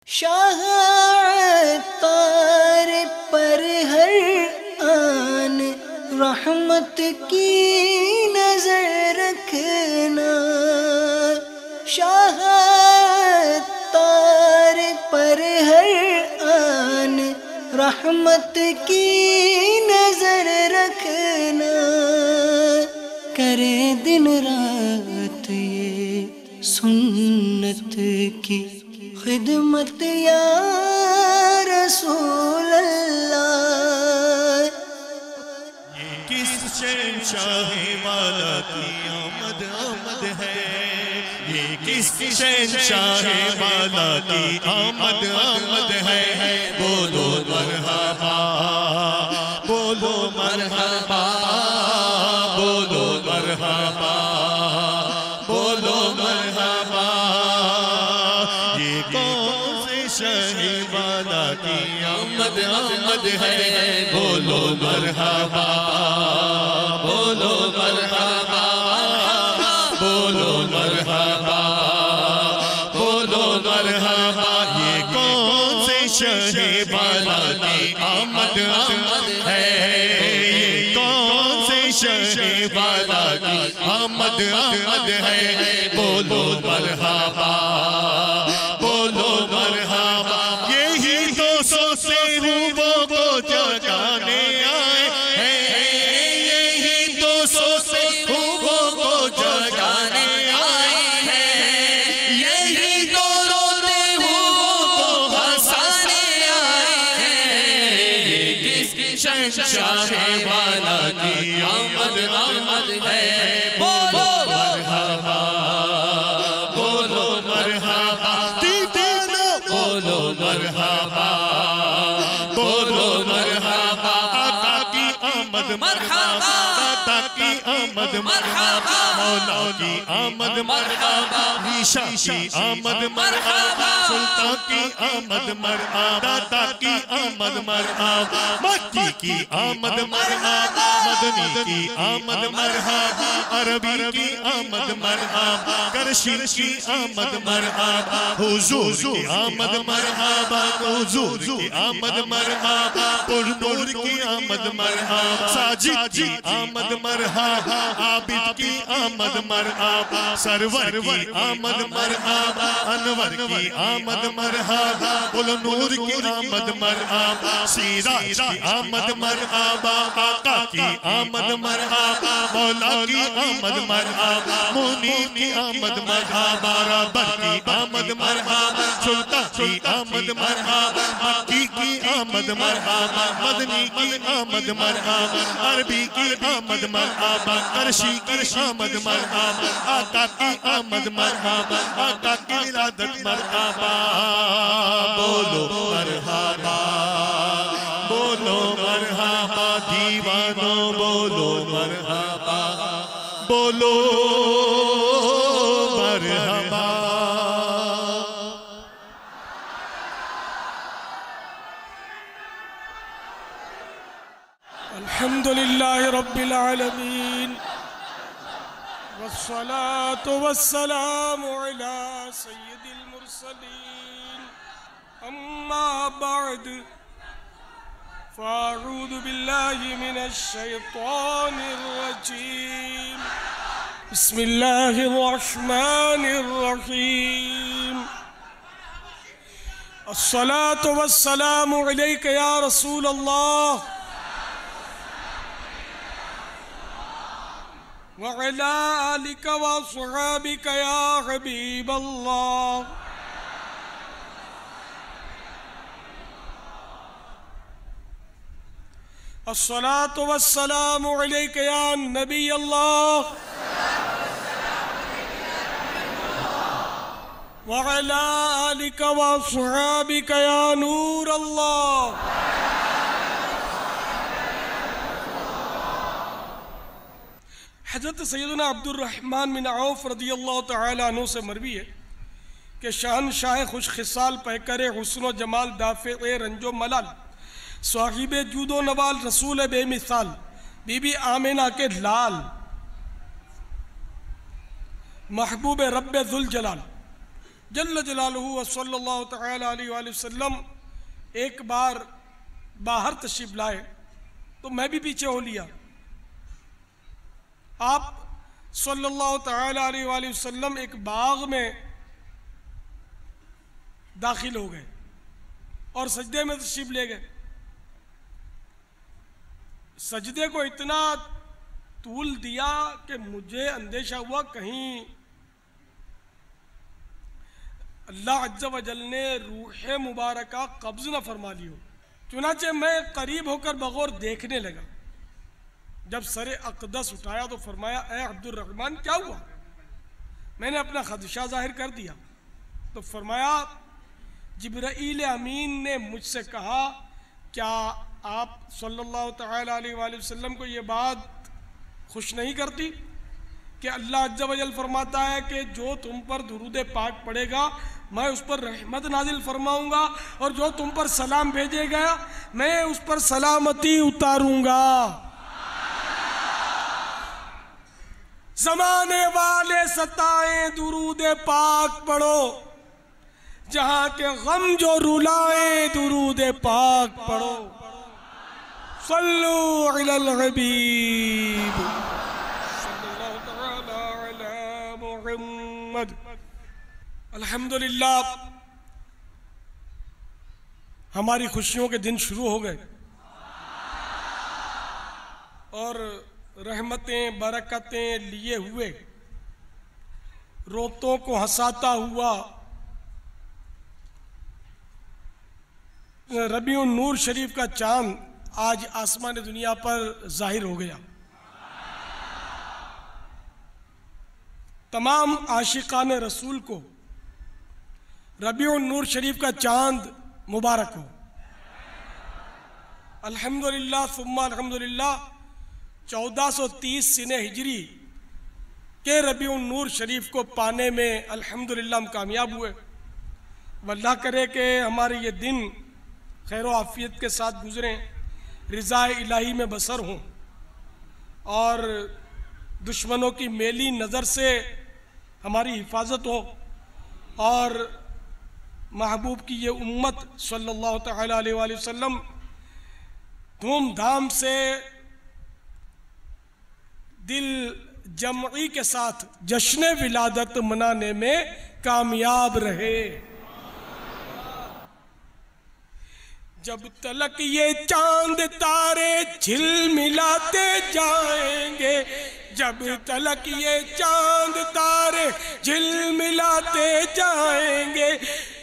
शाह तार पर हर आन रहमत की नजर रखना। शाह तार पर हर आन रहमत की नजर रखना। करे दिन रात ये सुन्नत की खिदमत या रसूल अल्लाह। ये किस शहंशाह वाला की आमद आमद है। ये किस शहंशाह वाला की आमद आमद है। बोलो मरहबा, बोलो मरहबा, बोलो मरहबा, बोलो मरहबा। ये कौन से शहर वाला की आमद आमद है। बोलो मरहबा, बोलो मरहबा, बोलो मरहबा, बोलो मरहबा। ये कौन से शहर वाला की आमद आमद है। ये कौन से शहर वाला की आमद आमद है। बोलो मरहबा, बोलो मरहबा। यही तो सोते रूबों को जगाने आए हैं। यही तो सोते रूबों को जगाने आए हैं। यही तो रोते हुओं को हंसाने आए हैं। ये किस शहंशाह वाला की आमद आमद है। बोलो मरहबा, बोलो मरहबा। दीवानो बोलो मरहबा, बोलो मरहबा। आका की आमद मरहबा, दाता की आमद मरहबा, मौला की आमद मरहबा, ईशा की आमद मरहबा, सुल्तान की आमद मरहबा, दाता की आमद मरहबा, मक्की की आमद मरहबा, मदनी की आमद मरहबा, अरबी की आमद मरहबा, करशी की आमद मरहबा, हुजूर की आमद मरहबा, हुजूर की आमद मरहबा, पुरनूर की आमद मरहबा, साजिद की आमद मरहबा, आबिद की आमद मरहबा, सरवर की आमद मरहबा, अनवर की आमद मरहबा, पुरनूर की आमद मरहबा, सिराज की आमद मरहबा, आका की आमद मरहबा, मौला की आमद मरहबा, मुनी की आमद मरहबा, रबर की आमद मरहबा, सुल्तान की आमद मरहबा, मक्की की आमद मरहबा, मदनी की आमद मरहबा, अरबी की आमद मरहबा, करशी की आमद मरहबा, आका की आमद मरहबा, आका की विलादत मरहबा। बोलो मरहबा, बोलो मरहबा। दीवानो बोलो मरहबा, बोलो मरहबा। अल्हम्दुलिल्लाह रब्बिल आलमीन वस्सलातु वस्सलामु अला सय्यिदिल मुरसलीन अम्मा बअद फ़अऊज़ु बिल्लाहि मिनश शैतानिर रजीम बिस्मिल्लाहिर रहमानिर रहीम अस्सलातु वस्सलामु अलैका या रसूल अल्लाह वअला आलिका व अस्हाबिका या हबीब अल्लाह। अस्सलातु वस्सलामु अलैका या नबी अल्लाह वअला आलिका व अस्हाबिका या नूर अल्लाह। हज़रत सैयदना अब्दुर्रहमान बिन औफ रज़ियल्लाहु तआला अन्हु से मरवी है कि शहनशाह खुश खिसाल पैकर हुस्न जमाल दाफ़े रंजो मलाल साहिब जूदो नवाल रसूल बेमिसाल बीबी आमिना के लाल महबूब रब्बे जुल जलाल जल्ल जलालुहु व सल्लल्लाहु तआला अलैहि वसल्लम एक बार बाहर तशरीफ लाए तो मैं भी पीछे हो लिया। आप सल्लल्लाहु तआला अलैहि वसल्लम एक बाग में दाखिल हो गए और सजदे में तशरीफ ले गए। सजदे को इतना तूल दिया कि मुझे अंदेशा हुआ कहीं अल्लाह अज़्ज़ व जल ने रूह मुबारका कब्ज़ न फरमा ली हो। चुनाचे मैं करीब होकर बगौर देखने लगा। जब सरे अक़दस उठाया तो फरमाया, ए अब्दुर्रहमान क्या हुआ? मैंने अपना खदशा जाहिर कर दिया तो फरमाया, जिब्राईल अमीन ने मुझसे कहा, क्या आप सल्लल्लाहु तआला अलैहि वसल्लम को ये बात खुश नहीं करती कि अल्लाह अज़्ज़ व जल फरमाता है कि जो तुम पर दुरूद पाक पड़ेगा मैं उस पर रहमत नाजिल फरमाऊंगा और जो तुम पर सलाम भेजेगा मैं उस पर सलामती उतारूंगा। ज़माने वाले सताएं दुरूद पाक पढ़ो, जहां के गम जो रुलाए दुरूद पाक पढ़ो। सल्लु अलल हबीब सल्लल्लाहु तआला अला मुहम्मद। अल्हम्दुलिल्लाह, हमारी खुशियों के दिन शुरू हो गए और रहमतें बरकतें लिए हुए रोतों को हंसाता हुआ रबीउन नूर शरीफ का चांद आज आसमान दुनिया पर जाहिर हो गया। तमाम आशिकान रसूल को रबीउन नूर शरीफ का चांद मुबारक हो। अल्हम्दुलिल्लाह सुम्मा अल्हम्दुलिल्लाह, 1430 सिने हिजरी के रबीउन नूर शरीफ को पाने में अल्हम्दुलिल्लाह हम कामयाब हुए। अल्लाह करे कि हमारे ये दिन खैर आफियत के साथ गुजरें, रिज़ाए इलाही में बसर हों और दुश्मनों की मेली नज़र से हमारी हिफाजत हो और महबूब की ये उम्मत सल्लल्लाहु तआला अलैहि वसल्लम धूमधाम से दिल जमई के साथ जश्न विलादत मनाने में कामयाब रहे। जब तलक ये चांद तारे झिलमिलाते जाएंगे, जब तलक ये चांद तारे झिलमिलाते जाएंगे,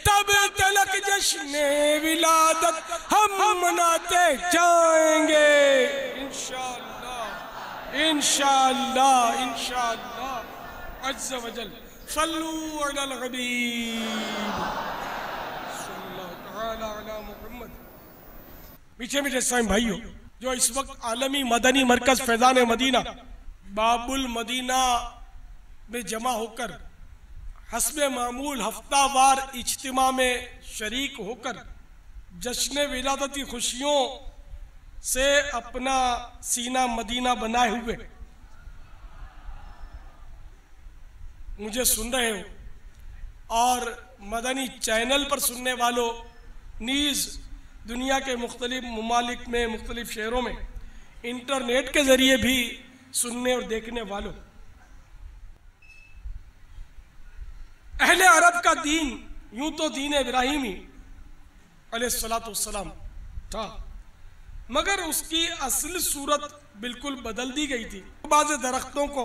तब तलक जश्न विलादत हम मनाते जाएंगे। इंशाअल्लाह इंशाअल्लाह इंशाअल्लाह अज़्ज़ व जल। सल्लु अलल हबीब सल्लल्लाहु तआला अला मुहम्मद। मीठे मीठे इस्लामी भाइयों, जो इस वक्त आलमी मदनी मरकज फैज़ान मदीना बाबुल मदीना में जमा होकर हस्बे मामूल हफ्तावार इज्तिमा में शरीक होकर जश्न विलादती खुशियों से अपना सीना मदीना बनाए हुए मुझे सुन रहे हो और मदनी चैनल पर सुनने वालों नीज़ दुनिया के मुख्तलिफ ममालिक में मुख्तलिफ शहरों में इंटरनेट के ज़रिए भी सुनने और देखने वालों, अहले अरब का दीन यूं तो दीन इब्राहिमी अलैहिस्सलातु वस्सलाम था, मगर उसकी असल सूरत बिल्कुल बदल दी गई थी। बाज़ दरख्तों को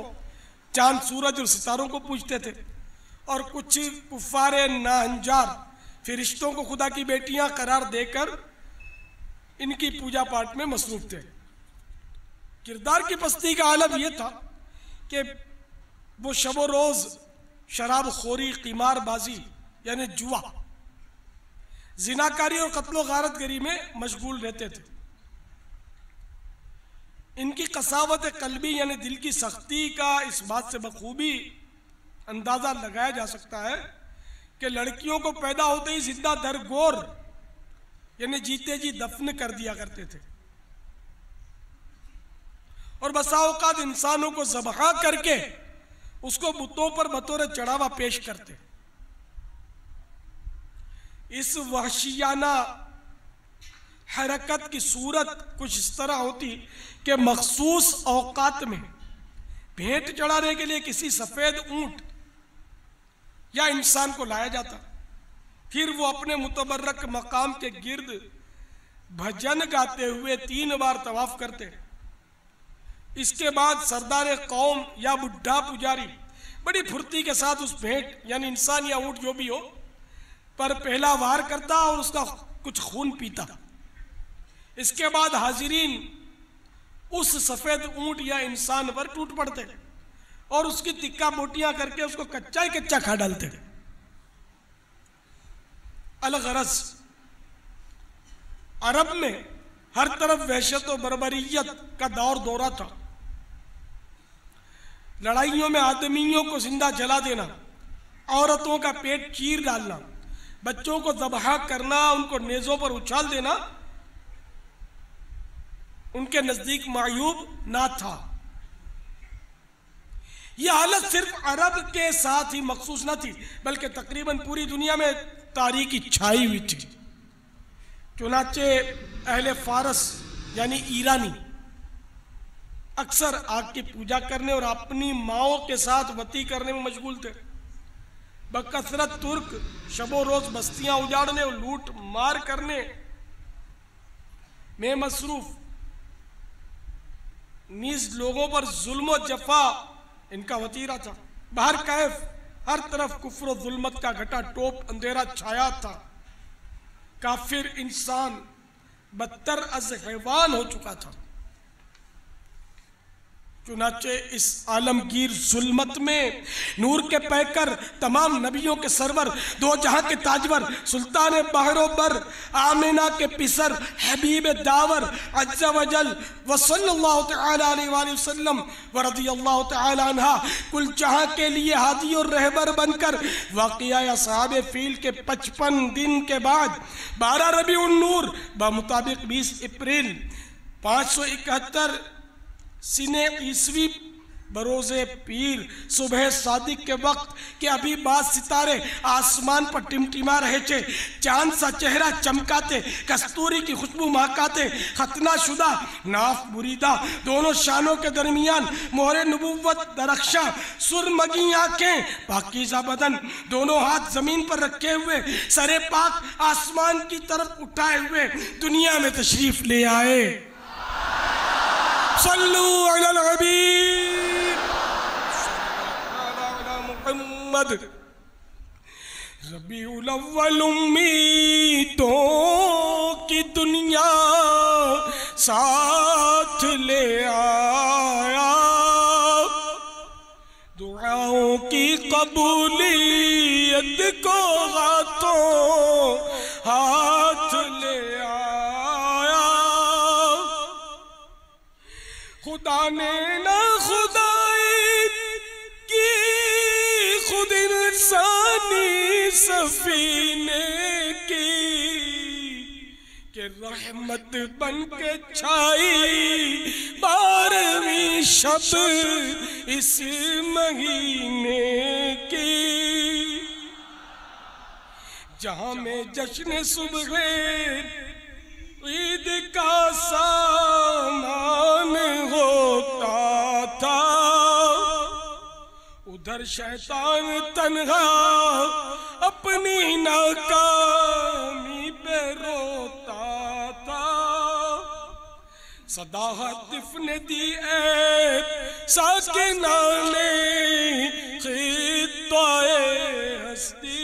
चांद सूरज और सितारों को पूजते थे और कुछ कुफ्फारे नाहंजार फिरिश्तों को खुदा की बेटियां करार देकर इनकी पूजा पाठ में मसरूफ थे। किरदार की पस्ती का आलम यह था कि वो शबो रोज शराब खोरी, कीमारबाजी यानी जुआ, जिनाकारी और कत्लो गारतगरी में मशगूल रहते थे। इनकी कसावत कल्बी यानी दिल की सख्ती का इस बात से बखूबी अंदाजा लगाया जा सकता है कि लड़कियों को पैदा होते ही जिंदा दरगोर यानी जीते जी दफन कर दिया करते थे और बसा औकात इंसानों को ज़बहा करके उसको बुतों पर बतौर चढ़ावा पेश करते। इस वहशियाना हरकत की सूरत कुछ इस तरह होती कि मखसूस औकात में भेंट चढ़ाने के लिए किसी सफ़ेद ऊंट या इंसान को लाया जाता, फिर वो अपने मुतबर्रक मकाम के गिर्द भजन गाते हुए 3 बार तवाफ करते। इसके बाद सरदार कौम या बुढ़ा पुजारी बड़ी फुर्ती के साथ उस भेंट यानी इंसान या ऊंट जो भी हो पर पहला वार करता और उसका कुछ खून पीता। इसके बाद हाजिरीन उस सफेद ऊंट या इंसान पर टूट पड़ते और उसकी तिक्का बोटियां करके उसको कच्चा ही कच्चा खा डालते। अलगरज अरब में हर तरफ वहशत और बर्बरियत का दौर दौरा था। लड़ाइयों में आदमियों को जिंदा जला देना, औरतों का पेट चीर डालना, बच्चों को ज़बह करना, उनको नेज़ों पर उछाल देना उनके नजदीक मायूब ना था। यह हालत सिर्फ अरब के साथ ही मखसूस न थी बल्कि तकरीबन पूरी दुनिया में तारीकी छाई हुई थी। चुनाचे अहले फारस यानी ईरानी अक्सर आग की पूजा करने और अपनी माओं के साथ वती करने में मशगूल थे। बकसरत तुर्क शबो रोज बस्तियां उजाड़ने और लूट मार करने में मसरूफ, नीज लोगों पर जुल्म और जफा इनका वतीरा था। बाहर कैफ हर तरफ कुफ्र और जुल्मत का घटा टोप अंधेरा छाया था। काफिर इंसान बदतर अज हैवान हो चुका था। चुनाचे इस आलमगीर जुल्मत में नूर के पैकर, तमाम नबियों के सरवर, दो जहां के ताजवर, सुल्तान बहरोबर, आमिना के पिसर, हबीब दावर अज्जा वजल व सल्लल्लाहु तआला अलैहि वसल्लम व रदियल्लाहु तआला अन्हा कुल जहां के लिए हादी और रहबर बनकर वाक़िया असहाबे फील के 55 दिन के बाद 12 रबीउन नूर बमुताबिक 20 अप्रैल 571 सीने ईस्वी बरोज़े पीर सुबह सादिक के वक्त के अभी बाद सितारे आसमान पर टिमटिमा रहे थे। चांद सा चेहरा चमकाते, कस्तूरी की खुशबू महकाते, खतना शुदा नाफ बुरीदा दोनों शानों के दरमियान मोहरे नबुव्वत दरख्शा सुरमगी आंखें पाकीज़ा बदन, दोनों हाथ जमीन पर रखे हुए सरे पाक आसमान की तरफ उठाए हुए दुनिया में तशरीफ ले आए। सल्लु अलल हबीब मुहम्मद। रबीउल अव्वल उम्मीदों की दुनिया साथ ले आया, दुआओं की कबूलियत को हाथों हाथ ले आया। खुदा ने ना खुदाई की खुद इंसानी सफीने की कि रहमत बन के छाई 12वीं शब इस महीने की, जहां में जश्न सुबह ईद का सामान होता था, उधर शैतान तन्हा अपनी नाकामी पे रोता था। सदा हतिफ ने दी ऐ साकिना ने खिताए हस्ती,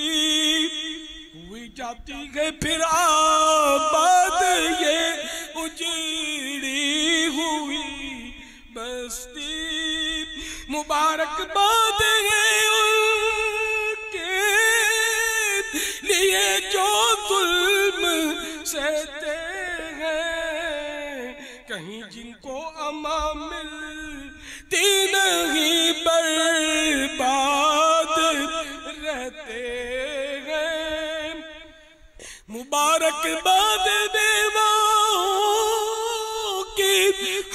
हुई जाती है फिर आबाद ये उजड़ी हुई बस्ती। मुबारकबाद है उनके लिए जो जुल्म सहते हैं, कहीं जिनको अमा मिलती नहीं बर्बाद रहते हैं। मुबारकबाद देवाओं की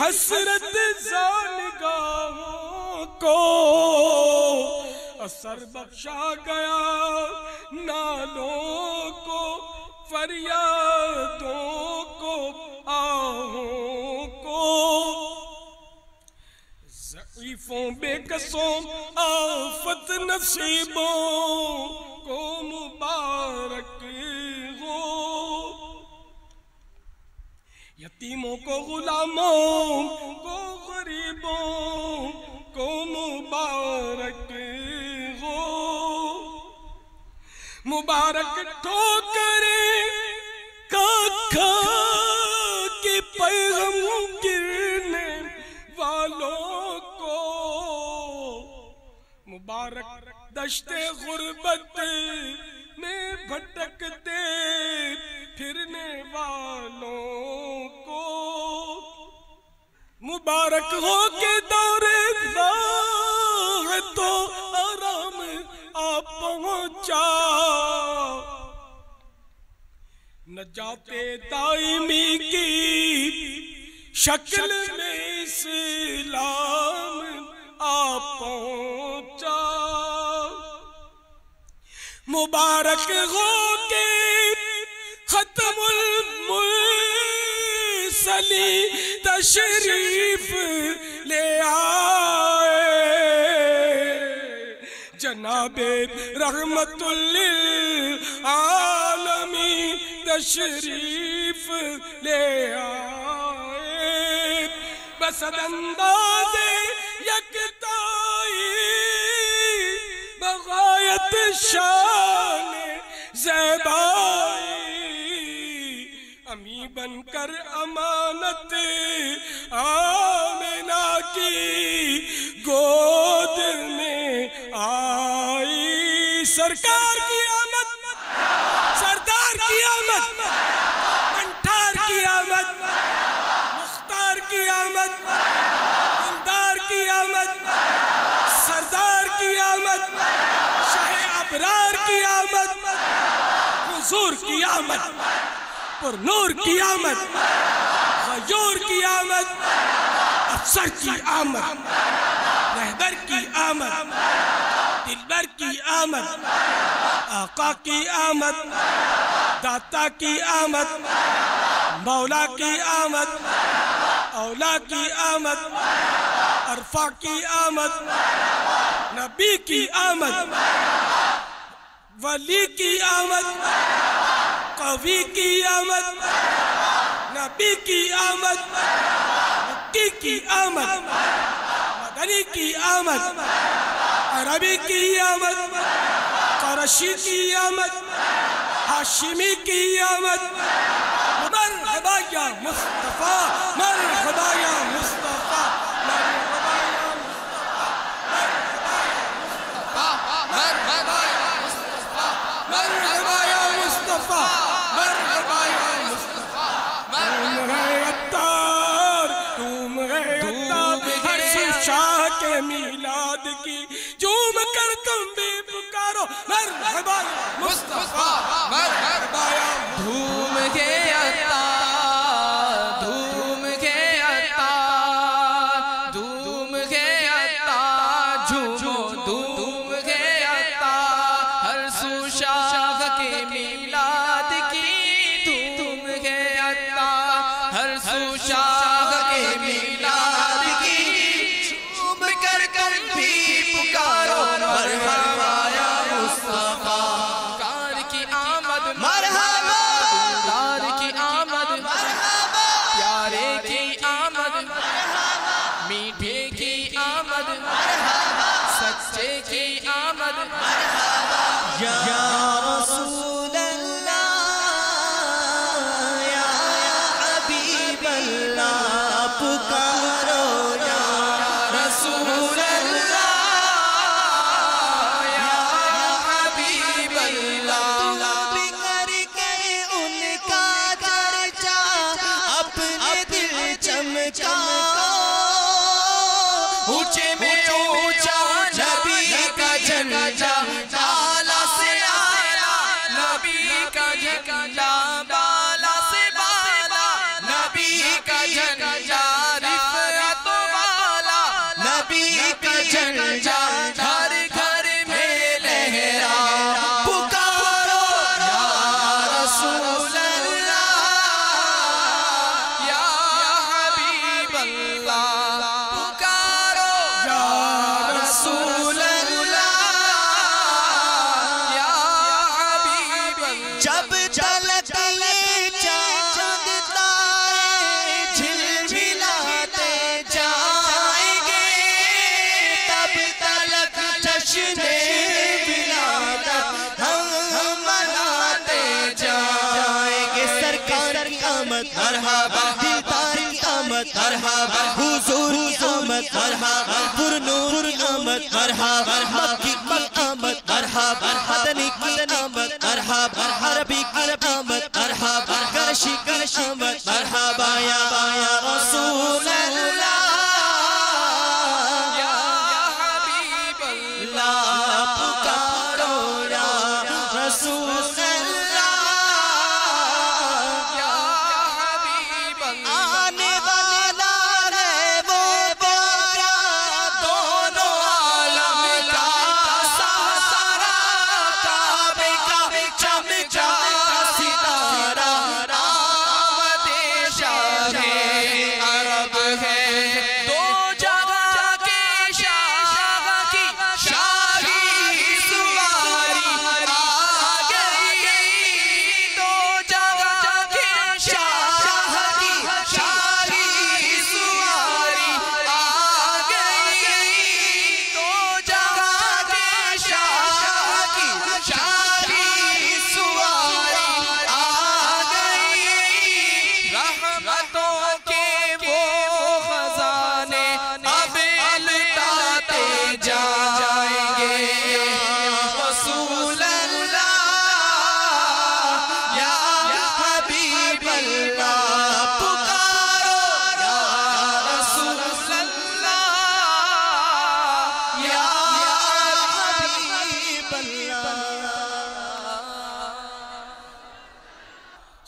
हसरत ज़ानगाहों को असर बख्शा गया नालों को फरियादों को आहों को, ज़ईफ़ों बेकसों आफत नसीबों को मुबारक हो। यतीमों को गुलामों को गरीबों को मुबारक हो। मुबारक ठोकरें खा खा के पैगम गिरने वालों को, मुबारक दश्ते गुर्बत में भटकते फिरने वालों को। मुबारक हो के दौरे तो आराम आ पहुंचा। नजाते दाइमी की शक्ल में इस्लाम आ पहुंचा। मुबारक हो के खत्मुल मुरसली तशरीफ ले आए। जनाबे रहमतुल लिल आलमीन तशरीफ ले आए। बसद अंदाज़े यकताई बगायत शान ज़ेबाई, अमी बनकर अमानत आमिना की गोद में आई। सरकार की आमद, सरदार की आमद, अंठार की आमद, मुख्तार की आमद, दिलदार की आमद, सरदार की आमद, शाहे अबरार की आमद, हुजूर की आमद, पुरनूर की आमद, गयूर की आमद, अफसर की आमद, रहबर की आमद, दिलबर की आमद, आका की आमद, दाता की आमद, मौला की आमद, औला की आमद, अरफा की आमद, नबी की आमद, वली की आमद, कवी की आमद, नबी की आमद, मुक्की की आमद, मदनी की आमद, अरबी की आमद, क़ुरैशी की आमद, हाशिमी की आमद। मरहबा या मुस्तफा, मरहबा या मुस्तफा, मरहबा या मुस्तफा, मरहबा या मुस्तफा, मरहबा या मुस्तफा, मरहबा या मुस्तफा, तुम है अत्तार, तुम है अत्तार। हर शाह के मीलाद की झूम कर तुम भी पुकारो, मरहबा या मुस्तफा, मरहबा या धूम के अत्तार, धूम के अत्तार, धूम के अत्तार, झूमो धूम के अत्तार। हर सुशाख के मीलाद की धूम के अत्तार, हर सुशाख के मीलाद की झूम कर कर भी पुकारो, मरहबा या मुस्तफा। कार की आमद मरहबा, दार की आमद मरहबा, प्यारे की आमद मरहबा, मीठे की आमद मरहबा, सच्चे की आमद मरहबा। या रसूल अल्लाह, या हबीब अल्लाह, पुकारो या रसूल अल्लाह, या हबीब अल्लाह। करके उनका चर्चा अपने दिल चमका, ऊंचे में ऊंचा नबी का झंडा, बाला से आला नबी का झंडा, बाला से बाला नबी का झंडा, रिफ़अत वाला नबी का झंडा, हर घर में लहरा, पुकारो या रसूल आमद मरहबा, दीदार की आमद मरहबा, हुजूर की आमद मरहबा, पुरनूर की आमद मरहबा, मक्की की आमद मरहबा, मदनी की आमद मरहबा, अरबी की आमद मरहबा, करशी की आमद मरहबा, या रसूल अल्लाह या हबीब अल्लाह पुकारो या रसूल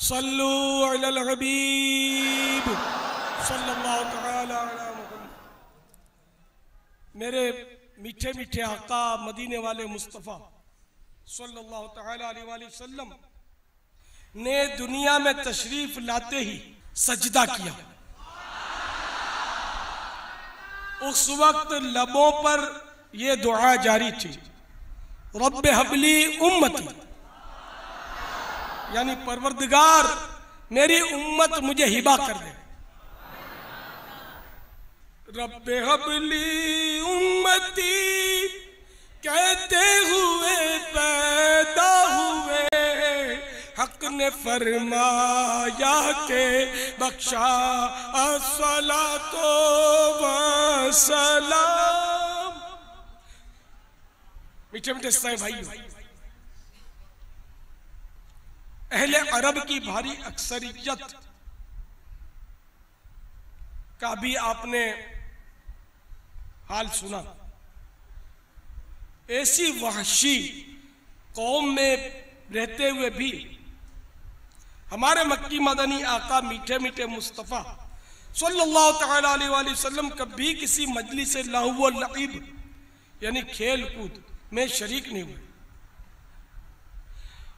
सल्लू अलल हबीब सल्लल्लाहु तआला अला मुहम्मद। मेरे मीठे मीठे आका मदीने वाले मुस्तफ़ा सल्लल्लाहु तआला अलैहि वसल्लम ने दुनिया में तशरीफ लाते ही सजदा किया। उस वक्त लबों पर यह दुआ जारी थी, रब्बे हबली उम्मती, यानी परवरदिगार मेरी उम्मत मुझे हिबा कर दे। रब्बे हबली उम्मती कहते हुए पैदा हुए, हक ने फरमाया के बख्शा अस्सलातो वस्सलाम। मीठे मीठे साईं भाई, अहले अरब की भारी अक्सरियत का भी आपने हाल सुना। ऐसी वहशी कौम में रहते हुए भी हमारे मक्की मदनी आका मीठे मीठे मुस्तफ़ा सल्लल्लाहु तआला अलैहि वसल्लम कभी किसी मजलिस लहव व लईब यानी खेल कूद में शरीक नहीं हुए,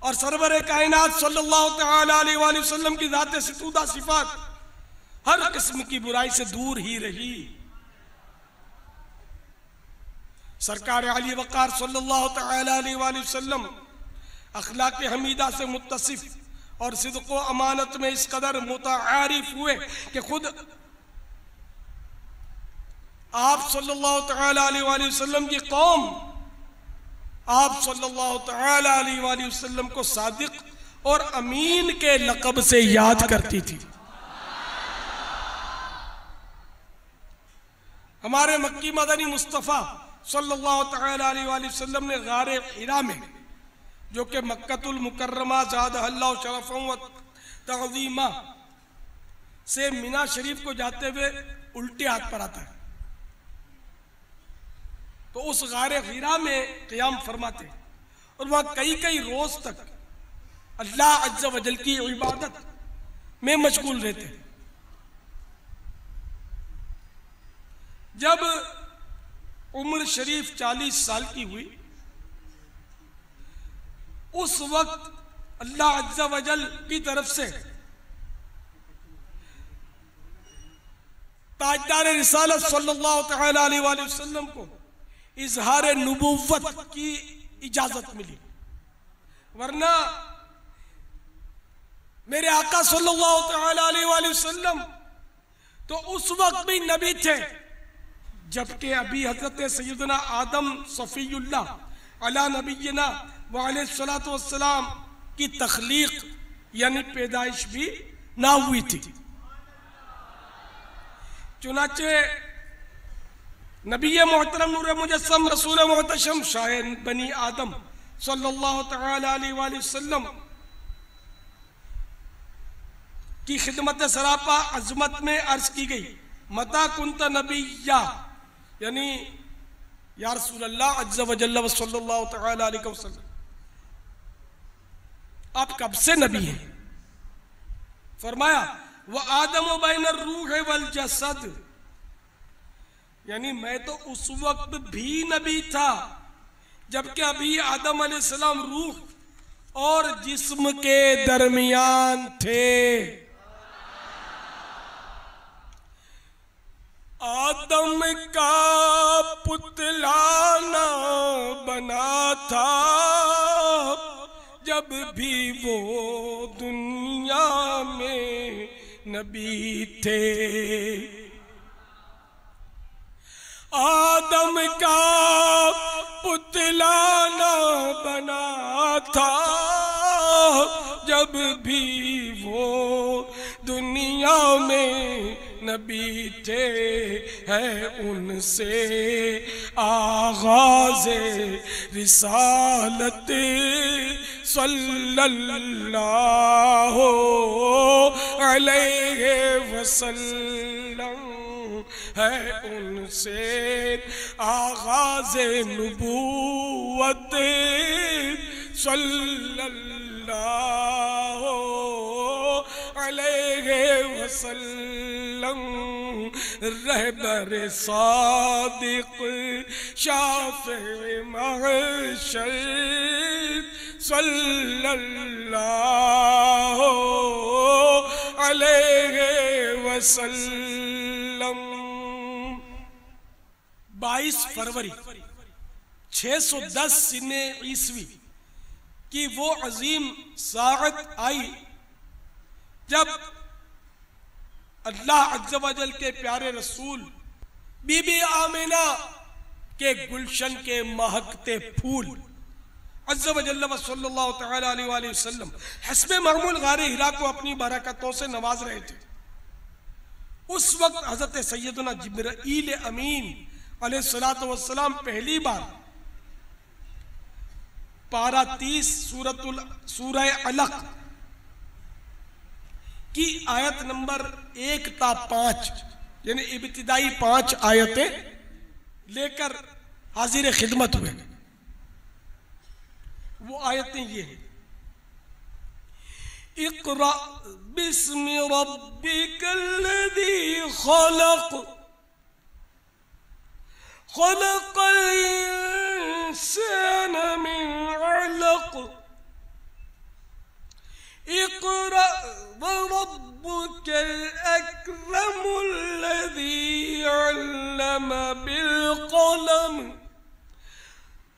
और सरवर कायनात सल्लल्लाहु तआला अलैहि वसल्लम की ज़ात सितूदा सिफात हर किस्म की बुराई से दूर ही रही। सरकार अली वक़ार सल्लल्लाहु तआला अलैहि वसल्लम अखलाक हमीदा से मुत्तसिफ और सिद्क़ व अमानत में इस कदर मुतारिफ हुए कि खुद आप सल्लल्लाहु तआला अलैहि वसल्लम की कौम आप सल्लल्लाहु तआला अलैहि वसल्लम को सादिक और अमीन के लक़ब से याद करती थी। हमारे मक्की मदनी मुस्तफ़ा सल्लल्लाहु तआला अलैहि वसल्लम ने गारे हिरा में, जो कि मक्कतुल मुकर्रमा ज़ादहल्लाहु शरफ़न व तअज़ीमा से मिना शरीफ को जाते हुए उल्टे हाथ पर आता है, तो उस गारे हिरा में क़याम फरमाते और वहाँ कई कई रोज तक अल्लाह अज़्ज़ा वजल की इबादत में मशगूल रहते। जब उम्र शरीफ 40 साल की हुई, उस वक्त अल्लाह अज़्ज़ा वजल की तरफ से ताजदार रिसालत सल्लल्लाहु तआला अलैहि वसल्लम को इजहार नबुव्वत की इजाजत मिली, वरना मेरे आका सल्लल्लाहु तआला अलैहि वसल्लम तो उस वक्त भी नबी थे जबकि अभी हजरत सैयदना आदम सफ़ीउल्लाह अला नबीना व अलैहिस्सलातु वस्सलाम की तख्लीक यानी पैदाइश भी ना हुई थी। चुनाचे नबी मोहतरम नूर मुजस्सम रसूल मोहतशम शाह बनी आदम सल्लल्लाहु तआला अलैहि वसल्लम की खिदमत सरापा अजमत में अर्ज की गई, मता कुंत नबिय्या, यानी या रसूल अल्लाह अज़्ज़ व जल्ल व सल्लल्लाहु तआला अलैहि वसल्लम, आप कब से नबी हैं? फरमाया व आदम बैन रूह वल जसद, यानी मैं तो उस वक्त भी नबी था जबकि अभी आदम अलैहिस्सलाम रूह और जिस्म के दरमियान थे। आदम का पुतला ना बना था जब भी वो दुनिया में नबी थे। आदम का पुतला ना बना था जब भी वो दुनिया में नबी थे, है उनसे आगाज़े रिसालत सल्लल्लाहु अलैहि वसल्लम, है उनसे आगाज़े नबूवत सल्लल्लाहु अलैहि वसल्लम, रहबर सादिक शाफ़े महशर सल्लल्लाहु अलैहि वसल्लम। 22 फरवरी 610 सिने ईस्वी की वो अजीम साअत आई जब अल्लाह अज़्ज़ व जल के प्यारे रसूल बीबी आमिना के गुलशन के महकते फूल अज़्ज़ व जल्ल व सल्लल्लाहु तआला अलैहि वसल्लम हस्बे मामूल गारे हिरा को अपनी बरकतों से नवाज रहे थे। उस वक्त हज़रत सैयदना जिब्राईल अमीन अलैहिस्सलातु वस्सलाम पहली बार पारा 30 सूरह अलक की आयत नंबर 1 ता 5 यानी इब्तिदाई 5 आयतें लेकर हाजिर खिदमत हुए। वो आयतें ये हैं, इक़रा बिस्मि रब्बिकल्लज़ी खलक़, खलक़ल इंसान मिन अलक़, इक़रा वरब्बुकल अकरमुल्लज़ी अल्लम बिलक़लम,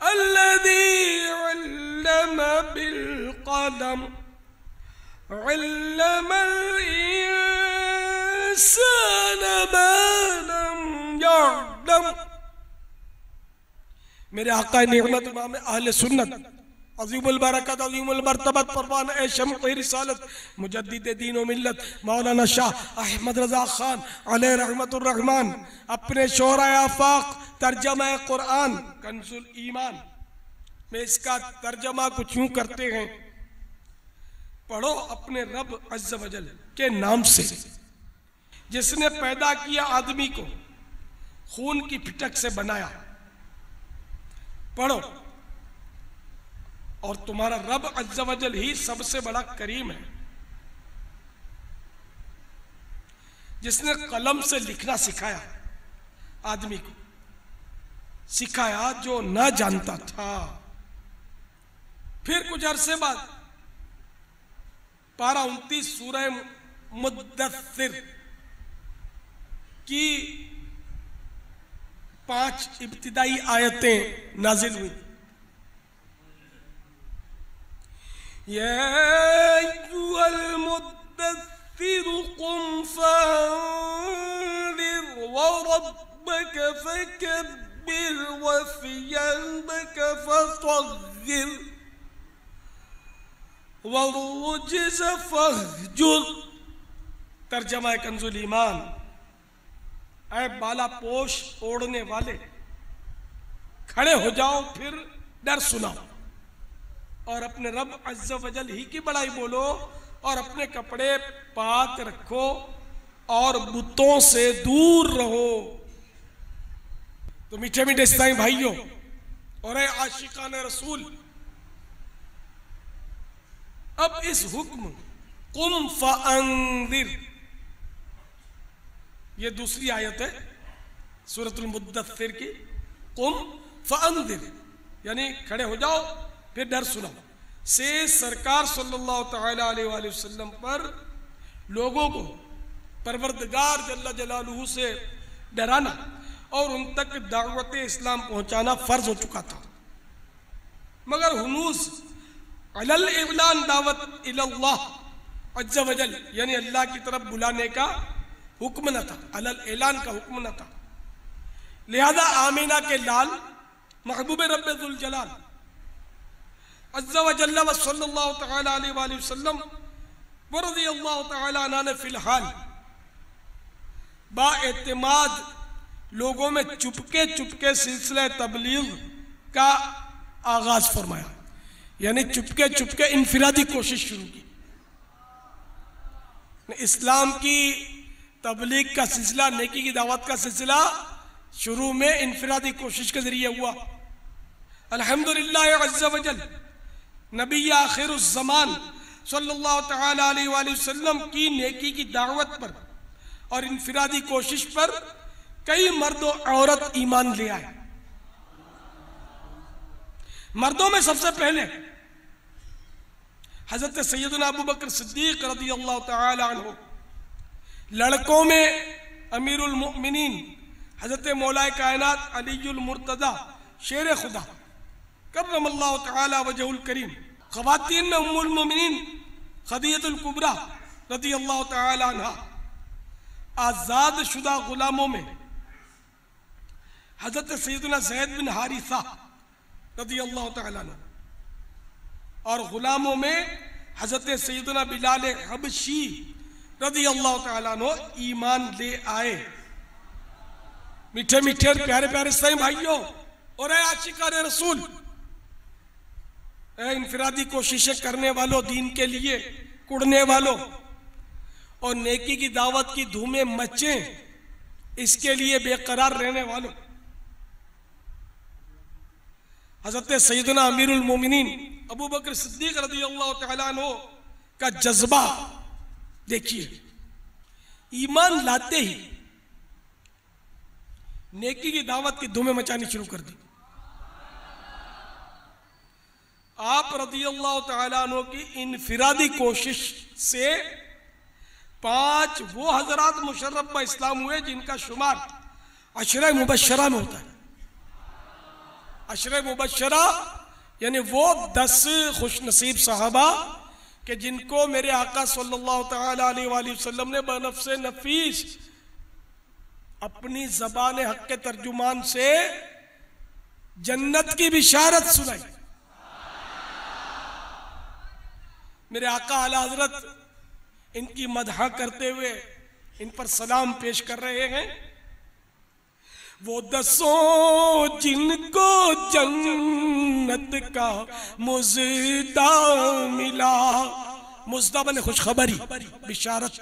अल्लज़ी अल्लम बिलक़लम, अल्लमल इंसान मा लम यअलम। मेरे आका नेमत इमाम अहले सुन्नत अज़ीमुल बरकत अज़ीमुल मर्तबत परवान ए शम्क़ रिसालत मुजद्दिद दीन व मिल्लत मौलाना शाह अहमद रज़ा खान अलैहि रहमतुर रहमान अपने शोरा आफाक तर्जमा कुरान कंजुल ईमान में इसका तर्जमा कुछ यूं करते हैं, पढ़ो अपने रब अज़्ज़ व जल के नाम से जिसने पैदा किया आदमी को खून की फिटक से बनाया। पढ़ो, और तुम्हारा रब अज़्ज़ व जल ही सबसे बड़ा करीम है जिसने कलम से लिखना सिखाया आदमी को, सिखाया जो ना जानता था। फिर कुछ अरसे बाद पारा 29 सूरह मुद्दस्सिर की 5 इब्तिदाई आयतें नाजिल हुई। या अय्युहल मुद्दस्सिर कुम फअंज़िर व रब्बक फकब्बिर व सियाबक फतह्हिर वरुज्ज़ फहजुर तर्जमा कंजुल ईमान, ऐ बाला पोश ओढ़ने वाले, खड़े हो जाओ फिर डर सुनाओ और अपने रब अज़्ज़ वजल ही की बड़ाई बोलो और अपने कपड़े पाक रखो और बुतों से दूर रहो। तो मीठे मीठे इस्लामी भाइयों और आशिकान रसूल, अब इस हुक्म कुम फ़अंज़िर, ये दूसरी आयत है सूरतुल मुद्दस्सिर की। कुम फ़अंज़िर यानी खड़े हो जाओ फिर डर सुनाओ से सरकार सल्लल्लाहु तआला अलैहि वसल्लम पर लोगों को परवरदिगार जल्ल जलालुहु से डराना और उन तक दावत इस्लाम पहुंचाना फर्ज हो चुका था, मगर हुनूस अलल इलान दावत इलल्लाह अज़्ज़ वजल यानी अल्लाह की तरफ बुलाने का हुक्म न था, अलल ऐलान का हुक्म न था। लिहाजा आमीना के लाल महबूब रब्बे जुल जलाल अज़्ज़ व जल्ल व सल्लल्लाहु तआला अलैहि वसल्लम व रज़ियल्लाहु तआला अन्हु ने फिलहाल बाएतिमाद लोगों में चुपके चुपके सिलसिला तबलीग का आगाज फरमाया, यानी चुपके चुपके इनफिरादी कोशिश शुरू की। इस्लाम की तबलीग का सिलसिला, नेकी की दावत का सिलसिला शुरू में इनफिरादी कोशिश के जरिए हुआ। अल्हम्दुलिल्लाह अज़्ज़ वजल नबी आखिरुज़ ज़मान सल्लल्लाहु तआला अलैहि वसल्लम की नेकी की दावत पर और इनफिरादी कोशिश पर कई मर्द और औरत ईमान ले आए। मर्दों में सबसे पहले हजरत सैयदना अबू बकर सिद्दीक रज़ियल्लाहु तआला अन्हु, लड़कों में अमीरुल मुमिनीन हजरत मौलाए कायनात अलीयुल मुर्तज़ा शेर खुदा कर्रमल्लाहु तआला वजहुल करीम, ख़वातीन में उम्मुल मोमिनीन खदीजतुल कुबरा रज़ियल्लाहु तआला अन्हा, आज़ाद शुदा गुलामों में हजरत सैयदना ज़ैद बिन हारिसा रज़ियल्लाहु तआला अन्हु और गुलामों में हजरत सैयदना बिलाल हबशी रज़ियल्लाहु तआला अन्हु ईमान ले आए। मीठे मीठे और प्यारे प्यारे इस्लामी भाइयों और आशिकान रसूल, इनफिरादी कोशिशें करने वालों, दीन के लिए कुड़ने वालों और नेकी की दावत की धूमें मचे इसके लिए बेकरार रहने वालों, हजरत सैयदना अमीरुल मोमिनीन अबू बकर सिद्दीक रज़ियल्लाहु तआला अन्हु का जज्बा देखिए। ईमान लाते ही नेकी की दावत की धूमें मचानी शुरू कर दी। आप रज़ियल्लाहु तआला अन्हु की इनफिरादी कोशिश से 5 वो हजरात मुशर्रफ ब इस्लाम हुए जिनका शुमार अशरे मुबश्शरा में होता है। अशरे मुबश्शरा यानी वो 10 खुश नसीब सहाबा कि जिनको मेरे आका सल्लल्लाहु तआला अलैहि वसल्लम ने बनफ्से नफीस अपनी ज़बान हक के तर्जुमान से जन्नत की बिशारत सुनाई। मेरे आका आला हजरत इनकी मदहा करते हुए इन पर सलाम पेश कर रहे हैं। वो 10 जिनको जन्नत का मुज़दा मिला, मुज़दा बने खुशखबरी बिशारत।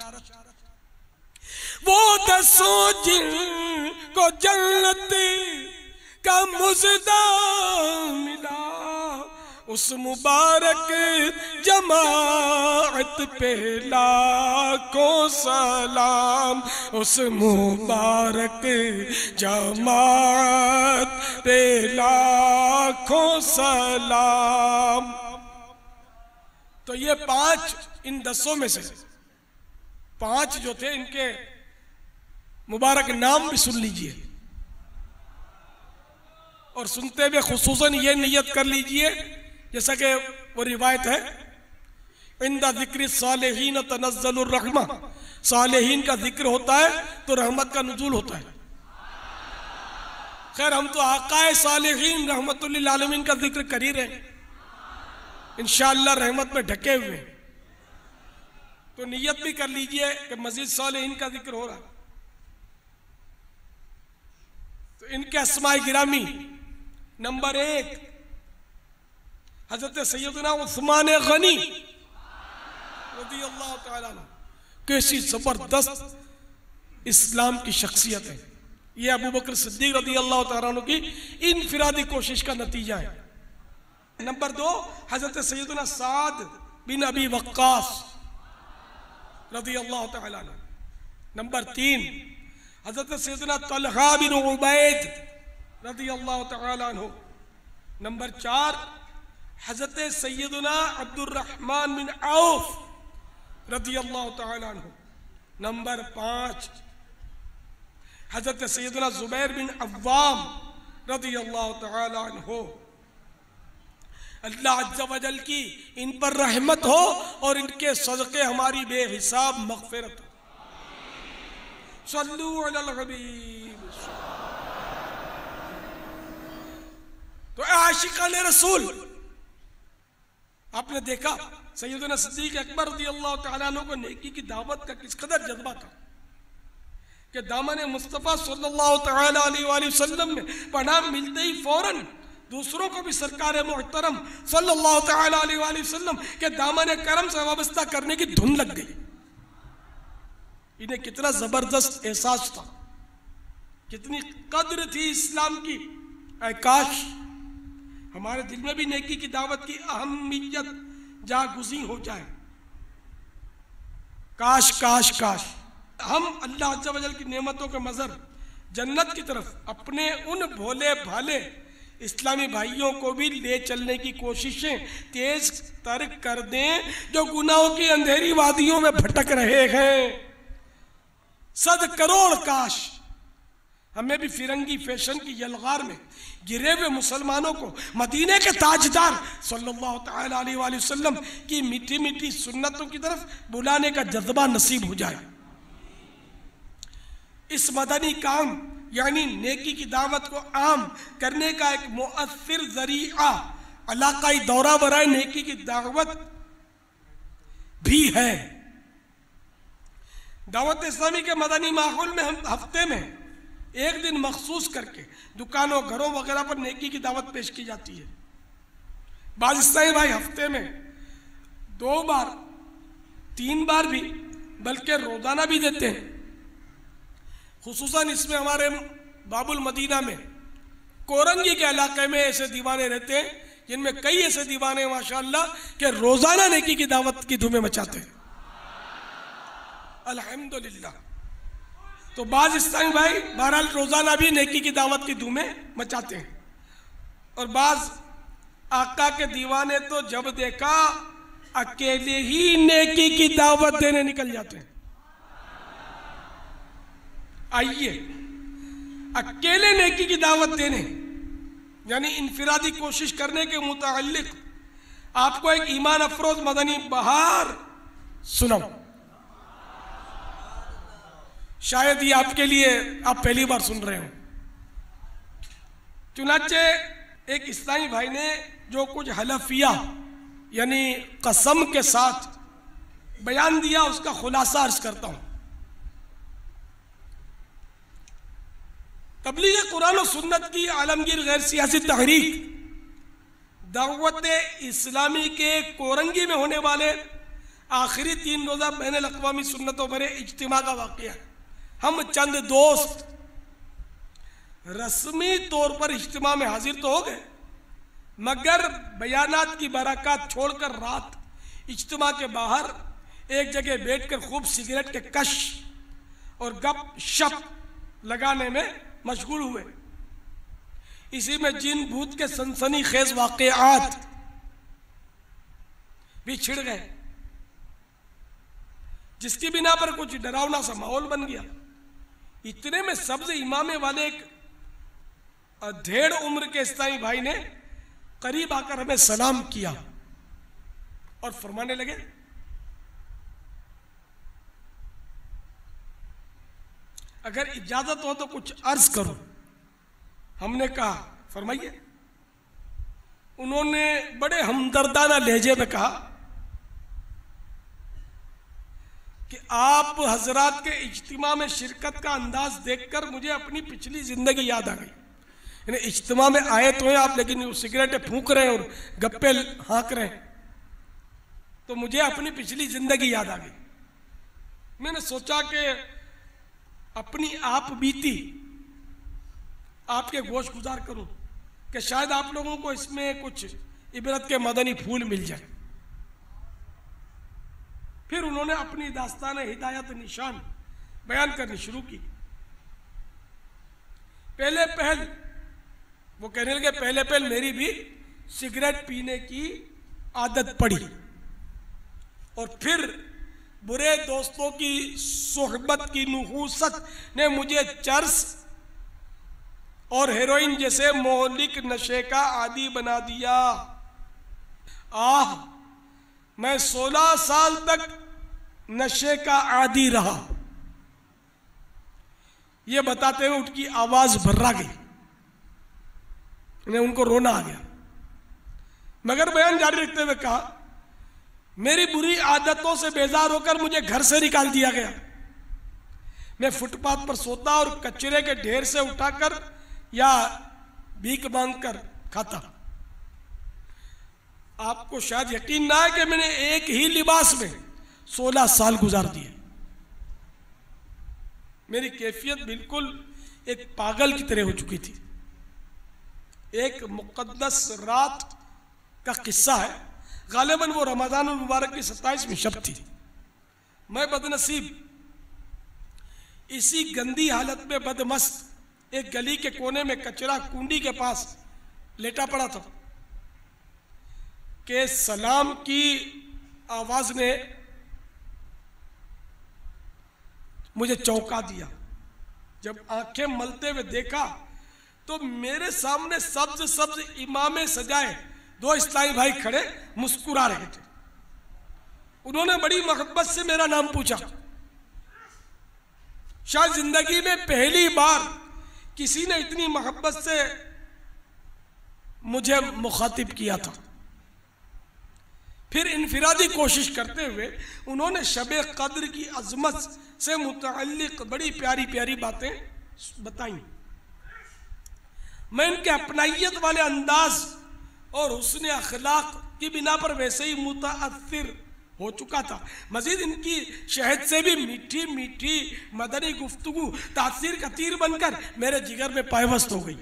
वो 10 जिनको जन्नत का मुज़दा मिला, उस मुबारक जमाअत पे लाखों सलाम, उस मुबारक जमाअत पे लाखों सलाम। तो ये 5 इन 10 में से 5 जो थे इनके मुबारक नाम भी सुन लीजिए और सुनते हुए खुसूसन ये नियत कर लीजिए, जैसा कि वो रिवायत है, इंदा ज़िक्र सालिहीन तनज़्ज़लुर रहमा, सालिहीन का जिक्र होता है तो रहमत का नुज़ूल होता है। खैर हम तो आकाए सालिहीन रहमतुल लिल आलमीन का जिक्र कर ही रहे हैं, इंशाअल्लाह रहमत में ढके हुए। तो नियत भी कर लीजिए कि मजीद सालिहीन का जिक्र हो रहा। तो इनके अस्माए गिरामी नंबर 1 हजरत सैयदना उस्मान गनी रज़ियल्लाहु ताला अन्हु। कैसी जबरदस्त इस्लाम की शख्सियत है। ये अबू बकर सिद्दीक रज़ियल्लाहु ताला अन्हु की इनफिरादी कोशिश का नतीजा है। नंबर 2 हजरत सैयदना साद बिन अबी वक्कास रज़ियल्लाहु ताला अन्हु। नंबर 3 हजरत सैयदना तलहा बिन उबैद रज़ियल्लाहु ताला अन्हु। Number 4 Hazrat Syedna Abdurrahman bin of रज़ियल्लाहु ताला अन्हु। नंबर 5 हजरत सैयदना जुबैर बिन अव्वाम रज़ियल्लाहु ताला अन्हु। अल्लाह अज़्ज़ा व जल की इन पर रहमत हो और इनके सदक़े हमारी बेहिसाब मग़फ़िरत हो। सल्लू अलल हबीब। तो आशिक़ाने रसूल, आपने देखा सैयदना सिद्दीक़ अकबर रज़ियल्लाहु ताला अन्हु को नेकी की दावत का किस कदर जज्बा था कि दामन मुस्तफ़ा सल्लल्लाहु ताला अलैहि वसल्लम में पनाह मिलते ही फौरन दूसरों को भी सरकार मोहतरम सल्लल्लाहु ताला अलैहि वसल्लम के दामन करम से वाबस्ता करने की धुन लग गई। इन्हें कितना जबरदस्त एहसास था, कितनी कद्र थी इस्लाम की। काश हमारे दिल में भी नेकी की दावत की अहमियत जागुज़ी हो जाए। काश काश काश हम अल्लाह अज़्ज़ा व जल की नेमतों के मज़र जन्नत की तरफ अपने उन भोले भाले इस्लामी भाइयों को भी ले चलने की कोशिशें तेज तर कर दें जो गुनाहों की अंधेरी वादियों में भटक रहे हैं। सद करोड़ काश हमें भी फिरंगी फैशन की यलगार में गिरे हुए मुसलमानों को मदीने के ताजदार सल्लल्लाहु ताला अलैहि वसल्लम की मीठी मीठी सुन्नतों की तरफ बुलाने का जज्बा नसीब हो जाए। इस मदनी काम यानी नेकी की दावत को आम करने का एक मुअस्सिर जरिया इलाकाई दौरा बराए नेकी की दावत भी है। दावत इस्लामी के मदनी माहौल में हम हफ्ते में एक दिन मखसूस करके दुकानों घरों वगैरह पर नेकी की दावत पेश की जाती है। बाज़ इस्लामी भाई हफ्ते में 2 बार 3 बार भी बल्कि रोजाना भी देते हैं। खुसूसन इसमें हमारे बाबुल मदीना में कोरंगी के इलाके में ऐसे दीवाने रहते हैं जिनमें कई ऐसे दीवाने माशाअल्लाह के रोजाना नेकी की दावत की धूमें मचाते हैं। अल्हम्दुलिल्लाह। तो बाज़ इस्लामी भाई बहरहाल रोजाना भी नेकी की दावत की धूमें मचाते हैं और बाज़ आका के दीवाने तो जब देखा अकेले ही नेकी की दावत देने निकल जाते हैं। आइए अकेले नेकी की दावत देने यानी इनफिरादी कोशिश करने के मुताल्लिक आपको एक ईमान अफरोज मदनी बहार सुनाऊं। शायद ये आपके लिए आप पहली बार सुन रहे हो। चुनाचे एक इस्लामी भाई ने जो कुछ हलफिया यानी कसम के साथ बयान दिया उसका खुलासा अर्ज करता हूं। तबलीग कुरान और सुन्नत की आलमगीर गैर सियासी तहरीक दावत इस्लामी के कोरंगी में होने वाले आखिरी 3 रोज़ा बैन अल-अक़वामी सुन्नतों भरे इज्तिमा का वाक़या है। हम चंद दोस्त रस्मी तौर पर इज्तिमा में हाजिर तो हो गए मगर बयानात की बरकत छोड़कर रात इज्तिमा के बाहर एक जगह बैठकर खूब सिगरेट के कश और गप शप लगाने में मशगूल हुए। इसी में जिन भूत के सनसनी खेज वाक़यात भी छिड़ गए जिसकी बिना पर कुछ डरावना सा माहौल बन गया। इतने में सब्ज इमामे वाले एक 1.5 उम्र के इस्लामी भाई ने करीब आकर हमें सलाम किया और फरमाने लगे, अगर इजाजत हो तो कुछ अर्ज करो। हमने कहा फरमाइए। उन्होंने बड़े हमदर्दाना लहजे में कहा, कि आप हजरात के इज्तिमा में शिरकत का अंदाज देखकर मुझे अपनी पिछली जिंदगी याद आ गई। यानी इज्तिमा में आए तो हैं आप, लेकिन सिगरेटें फूंक रहे हैं और गप्पे हाँक रहे हैं, तो मुझे अपनी पिछली जिंदगी याद आ गई। मैंने सोचा कि अपनी आप बीती आपके गोश गुजार करूं कि शायद आप लोगों को इसमें कुछ इबरत के मदनी फूल मिल जाए। फिर उन्होंने अपनी दास्तान हिदायत निशान बयान करनी शुरू की। पहले पहल वो कहने लगे, पहले पहल मेरी भी सिगरेट पीने की आदत पड़ी, और फिर बुरे दोस्तों की सोहबत की नुहूसत ने मुझे चर्स और हेरोइन जैसे मोहलिक नशे का आदी बना दिया। मैं 16 साल तक नशे का आदी रहा। यह बताते हुए उनकी आवाज भर्रा गई, उनको रोना आ गया, मगर बयान जारी रखते हुए कहा, मेरी बुरी आदतों से बेजार होकर मुझे घर से निकाल दिया गया। मैं फुटपाथ पर सोता और कचरे के ढेर से उठाकर या भीख मांगकर खाता। आपको शायद यकीन ना है कि मैंने एक ही लिबास में 16 साल गुजार दिए। मेरी कैफियत बिल्कुल एक पागल की तरह हो चुकी थी। एक मुक़द्दस रात का किस्सा है, गालिबन वो रमज़ान मुबारक की 27वीं शब थी। मैं बदनसीब इसी गंदी हालत में बदमस्त एक गली के कोने में कचरा कुंडी के पास लेटा पड़ा था कि सलाम की आवाज ने मुझे चौंका दिया। जब आंखें मलते हुए देखा तो मेरे सामने सब्ज सब्ज इमामे सजाए 2 इस्लामी भाई खड़े मुस्कुरा रहे थे। उन्होंने बड़ी मोहब्बत से मेरा नाम पूछा। शायद जिंदगी में पहली बार किसी ने इतनी मोहब्बत से मुझे मुखातिब किया था। फिर इनफिरादी कोशिश करते हुए उन्होंने शबे कद्र की अजमत से मुतअल्लिक बड़ी प्यारी प्यारी बातें बताई। मैं इनके अपनाइयत वाले अंदाज और हुस्न अखलाक की बिना पर वैसे ही मुताअस्सिर हो चुका था। मजीद इनकी शहद से भी मीठी मीठी मदनी गुफ्तगू तासीर का तीर बनकर मेरे जिगर में पायवस्त हो गई।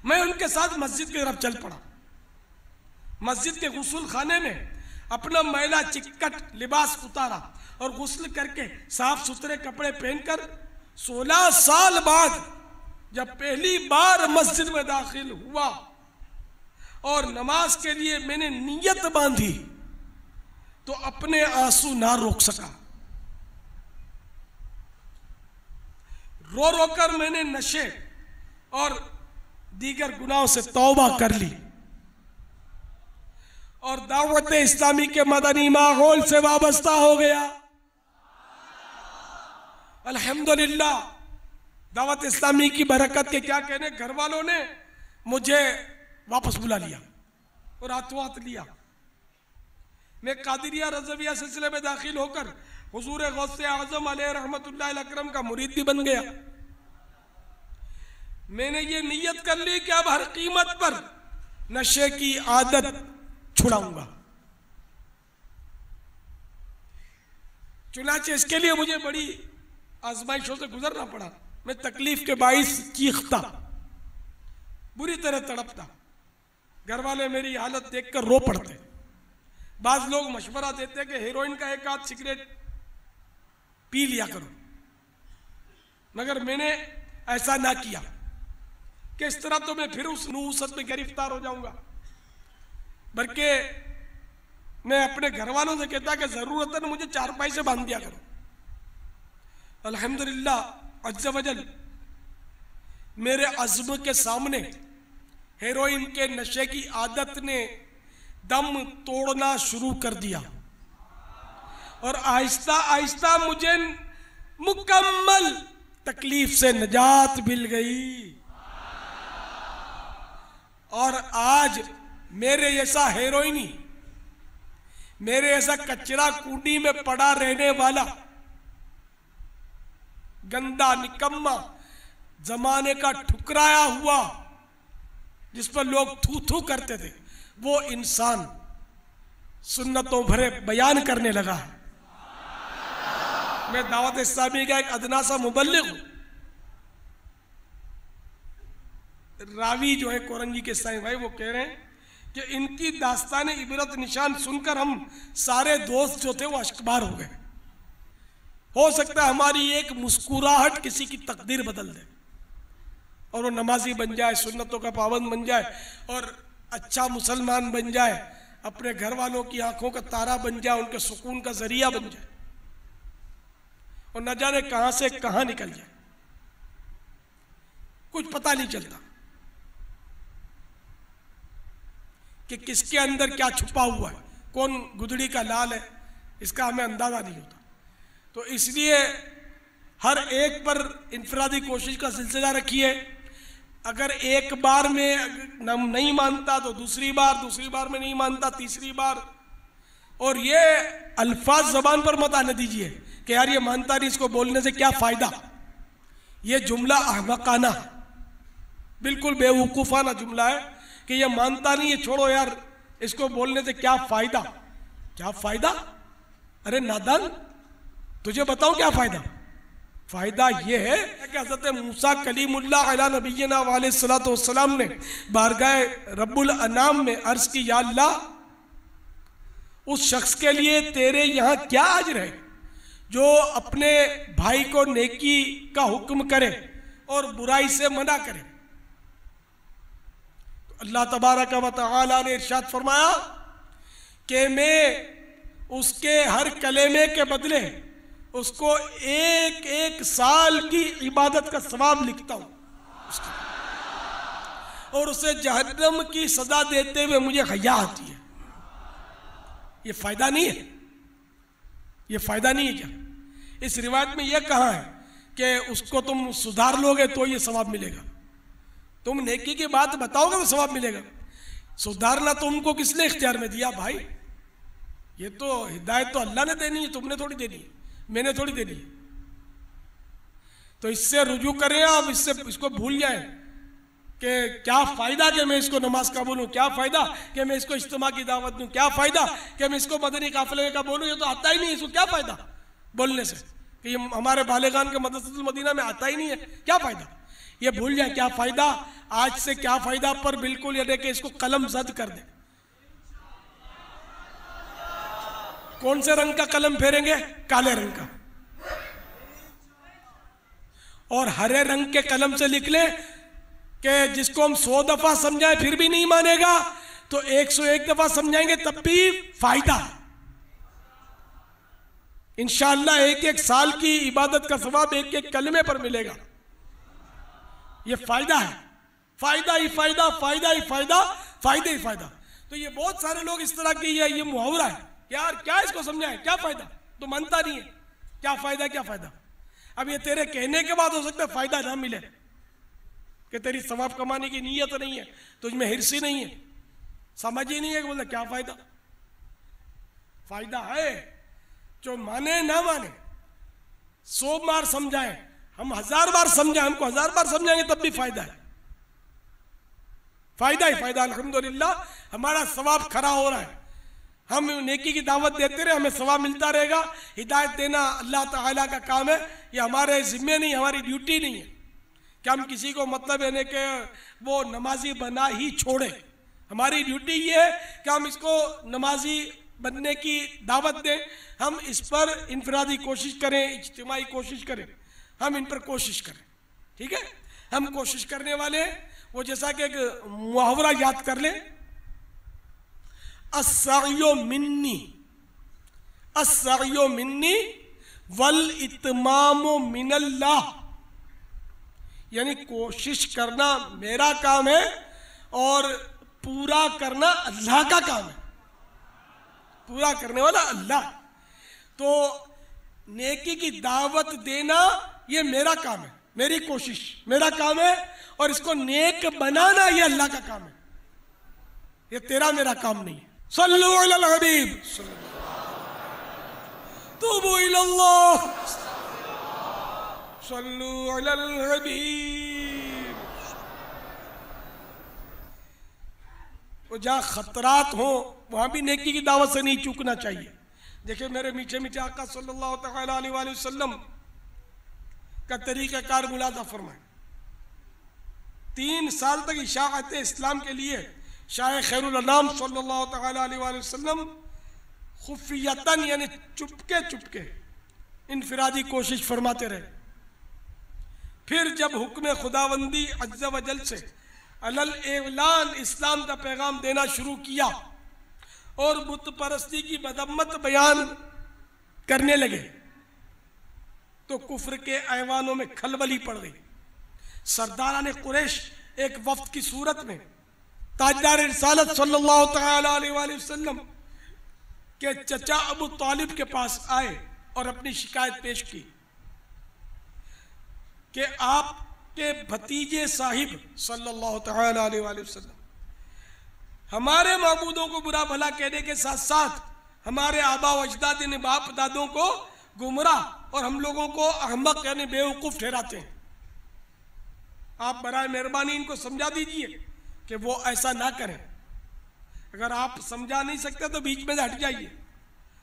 मैं उनके साथ मस्जिद की तरफ चल पड़ा। मस्जिद के गुस्ल खाने में अपना मैला चिक्कट लिबास उतारा और गुस्ल करके साफ सुथरे कपड़े पहनकर 16 साल बाद जब पहली बार मस्जिद में दाखिल हुआ और नमाज के लिए मैंने नियत बांधी तो अपने आंसू ना रोक सका। रो रो कर मैंने नशे और दीगर गुनाहों से तौबा कर ली और दावत इस्लामी के मदनी माहौल से वाबस्ता हो गया। अल्हम्दुलिल्लाह, दावत इस्लामी की बरकत के क्या कहने, घर वालों ने मुझे वापस बुला लिया और हाथों हाथ लिया। मैं कादिरिया रज़विया सिलसिले में दाखिल होकर हुजूर गौसे आज़म अलैहि रहमतुल्लाह अकरम का मुरीद भी बन गया। मैंने ये नियत कर ली कि अब हर कीमत पर नशे की आदत छुड़ाऊंगा। चुनाचे इसके लिए मुझे बड़ी आजमाइशों से गुजरना पड़ा। मैं तकलीफ के बाइस चीखता, बुरी तरह तड़पता। घर वाले मेरी हालत देखकर रो पड़ते। बाज लोग मशवरा देते कि हेरोइन का एक आध सिगरेट पी लिया करो, मगर मैंने ऐसा ना किया कि इस तरह तो मैं फिर उस नुहूसत में गिरफ्तार हो जाऊंगा। बल्कि मैं अपने घर वालों से कहता कि जरूरतन मुझे चारपाई से बांध दिया करो। अल्हम्दुलिल्लाह, अज्जा वजल मेरे अज़्म के सामने हेरोइन के नशे की आदत ने दम तोड़ना शुरू कर दिया और आहिस्ता आहिस्ता मुझे मुकम्मल तकलीफ से निजात मिल गई। और आज मेरे जैसा हेरोइनी मेरे ऐसा कचरा कूड़ी में पड़ा रहने वाला गंदा निकम्मा, जमाने का ठुकराया हुआ, जिस पर लोग थू थू करते थे, वो इंसान सुन्नतों भरे बयान करने लगा है। मैं दावत इस्लामी का एक अदना सा मुबल्लिग हूं। रावी जो है कोरंगी के साईं भाई, वो कह रहे हैं कि इनकी दास्तान इबरत निशान सुनकर हम सारे दोस्त जो थे वो अश्कबार हो गए। हो सकता है हमारी एक मुस्कुराहट किसी की तकदीर बदल दे और वो नमाजी बन जाए, सुन्नतों का पाबंद बन जाए और अच्छा मुसलमान बन जाए, अपने घर वालों की आंखों का तारा बन जाए, उनके सुकून का जरिया बन जाए, और न जाने कहां से कहां निकल जाए, कुछ पता नहीं चलता कि किसके अंदर क्या छुपा हुआ है, कौन गुदड़ी का लाल है, इसका हमें अंदाजा नहीं होता। तो इसलिए हर एक पर इनफरादी कोशिश का सिलसिला रखिए। अगर एक बार में नहीं मानता तो दूसरी बार में नहीं मानता तीसरी बार, और ये अल्फाज जबान पर मत आने दीजिए कि यार ये मानता नहीं, इसको बोलने से क्या फायदा। ये जुमला अहमकाना, बिल्कुल बेवकूफाना जुमला है कि ये मानता नहीं, ये छोड़ो यार, इसको बोलने से क्या फायदा। क्या फायदा? अरे नादान, तुझे बताऊं क्या फायदा। फायदा ये है कि हज़रत मूसा कलीमुल्लाह अला नबीना अलैहिस्सलातु वस्सलाम ने बारगाह रब्बुल अनाम में अर्ज की, या अल्लाह, उस शख्स के लिए तेरे यहाँ क्या अजर है जो अपने भाई को नेकी का हुक्म करे और बुराई से मना करे। तो अल्लाह तबारक व तआला ने इरशाद फरमाया कि मैं उसके हर कलेमे के बदले उसको एक एक साल की इबादत का सवाब लिखता हूं, और उसे जहन्नम की सजा देते हुए मुझे हया आती है। ये फायदा नहीं है? ये फायदा नहीं है क्या? इस रिवायत में यह कहा है कि उसको तुम सुधार लोगे तो ये सवाब मिलेगा, तुम नेकी की बात बताओगे तो सवाब मिलेगा। सुधारना तुमको किसने इख्तियार में दिया भाई? ये तो हिदायत तो अल्लाह ने देनी है, तुमने थोड़ी देनी है, मैंने थोड़ी देनी है। तो इससे रुजू करें आप, इसको भूल जाएं कि क्या फायदा कि मैं इसको नमाज का बोलूं, क्या फायदा कि मैं इसको इज्तिमा की दावत दूं, क्या फायदा कि मैं इसको मदनी काफिले का बोलूं। ये तो आता ही नहीं, इसको क्या फायदा बोलने से कि ये हमारे बालेगान के मदरसतुल मदीना में आता ही नहीं है, क्या फायदा। ये भूल जाए क्या फायदा, आज से क्या फायदा पर बिल्कुल ये कि इसको कलम जद कर दे। कौन से रंग का कलम फेरेंगे? काले रंग का। और हरे रंग के कलम से लिख ले कि जिसको हम 100 दफा समझाएं फिर भी नहीं मानेगा, तो 101 दफा समझाएंगे तब भी फायदा। इंशाअल्लाह एक एक साल की इबादत का सवाब एक एक कलमे पर मिलेगा। ये फायदा है, फायदा ही फायदा, फायदा ही फायदा, फायदा ही फायदा। तो ये बहुत सारे लोग इस तरह की ये मुहावरा है, यार क्या इसको समझाएं, क्या फायदा, तो मानता नहीं है, क्या फायदा क्या फायदा। अब ये तेरे कहने के बाद हो सकता है फायदा ना मिले, कि तेरी सवाब कमाने की नीयत नहीं है, तुझमें हिर्स ही नहीं है, समझ ही नहीं है कि बोलते क्या फायदा। फायदा है, जो माने ना माने, 100 बार समझाएं, हम 1000 बार समझाएं, हमको 1000 बार समझाएंगे तब भी फायदा है, फायदा ही फायदा। अल्हम्दुलिल्लाह हमारा सवाब खरा हो रहा है, हम नेकी की दावत देते रहे, हमें सवाब मिलता रहेगा। हिदायत देना अल्लाह ताला का काम है, ये हमारे जिम्मे नहीं, हमारी ड्यूटी नहीं है कि हम किसी को मतलब यानी कि वो नमाजी बना ही छोड़े। हमारी ड्यूटी ये है कि हम इसको नमाजी बनने की दावत दें, हम इस पर इनफरादी कोशिश करें, इज्तिमाई कोशिश करें, हम इन पर कोशिश करें, ठीक है। हम कोशिश करने वाले हैं। वो जैसा कि एक मुहावरा याद कर ले, अस्साइयो मिन्नी, अस्साइयो मिन्नी वल इत्मामो मिनल्लाह, यानी कोशिश करना मेरा काम है और पूरा करना अल्लाह का काम है, पूरा करने वाला अल्लाह। तो नेकी की दावत देना ये मेरा काम है, मेरी कोशिश मेरा काम है, और इसको नेक बनाना ये अल्लाह का काम है, ये तेरा मेरा काम नहीं है। सल्लु अलल हबीब तूबू इलल्लाह सल्लु अलल हबीब। तो जहाँ खतरात हो वहाँ भी नेकी की दावत से नहीं चूकना चाहिए। देखिए मेरे मीठे मीठे आका सल्लल्लाहु तआला अलैहि वसल्लम का तरीक़ाकार मुलाज़ा फरमाए। 3 साल तक इशाअत इस्लाम के लिए शाह खैरुल अनाम सल्लल्लाहु तआला अलैहि वसल्लम खुफियतन यानी चुपके चुपके इनफिरादी कोशिश फरमाते रहे। फिर जब हुक्म खुदाबंदी अज़्ज़ व जल से अलल एलान इस्लाम का पैगाम देना शुरू किया और बुत परस्ती की मदम्मत बयान करने लगे तो कुफ्र के ऐवानों में खलबली पड़ गई। सरदारान कुरैश एक वफ्द की सूरत में ताजदार रिसालत सल्लल्लाहु तआला अलैहि वसल्लम के चचा अबू तालिब के पास आए और अपनी शिकायत पेश की कि आपके भतीजे साहिब सल्लल्लाहु तआला अलैहि वसल्लम हमारे माबूदों को बुरा भला कहने के साथ साथ हमारे आबा व अजदाद यानी बाप दादों को गुमराह और हम लोगों को अहमक यानी बेवकूफ़ ठहराते हैं। आप बराए मेहरबानी इनको समझा दीजिए कि वो ऐसा ना करें। अगर आप समझा नहीं सकते तो बीच में से हट जाइए,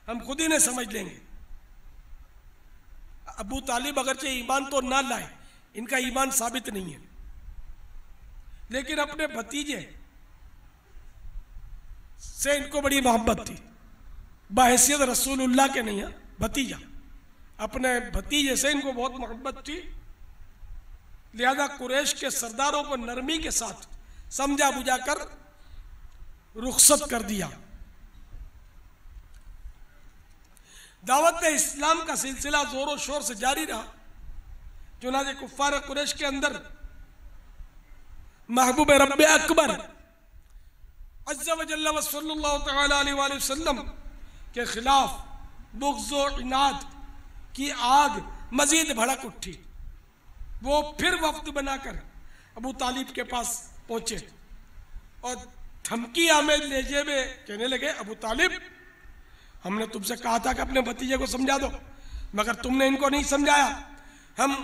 हम खुद ही ने समझ लेंगे। अबू तालिब अगरचे ईमान तो ना लाए, इनका ईमान साबित नहीं है, लेकिन अपने भतीजे से इनको बड़ी मोहब्बत थी। बहैसियत रसूलुल्लाह के नहीं है, भतीजा, अपने भतीजे से इनको बहुत मोहब्बत थी। लिहाजा कुरैश के सरदारों को नरमी के साथ समझा बुझा कर रुखसत कर दिया। दावत इस्लाम का सिलसिला जोरों शोर से जारी रहा। चुनांचे कुफ्फार कुरैश के अंदर महबूब रब्ब अकबर अज़्ज़ व जल्ल व सल्लल्लाहु तआला अलैहि वसल्लम के खिलाफ बुग़्ज़ व इनाद की आग मजीद भड़क उठी। वो फिर वफ्द बनाकर अबू तालिब के पास पहुंचे और धमकी आमेज लहजे में कहने लगे, अबू तालिब, हमने तुमसे कहा था कि अपने भतीजे को समझा दो, मगर तुमने इनको नहीं समझाया। हम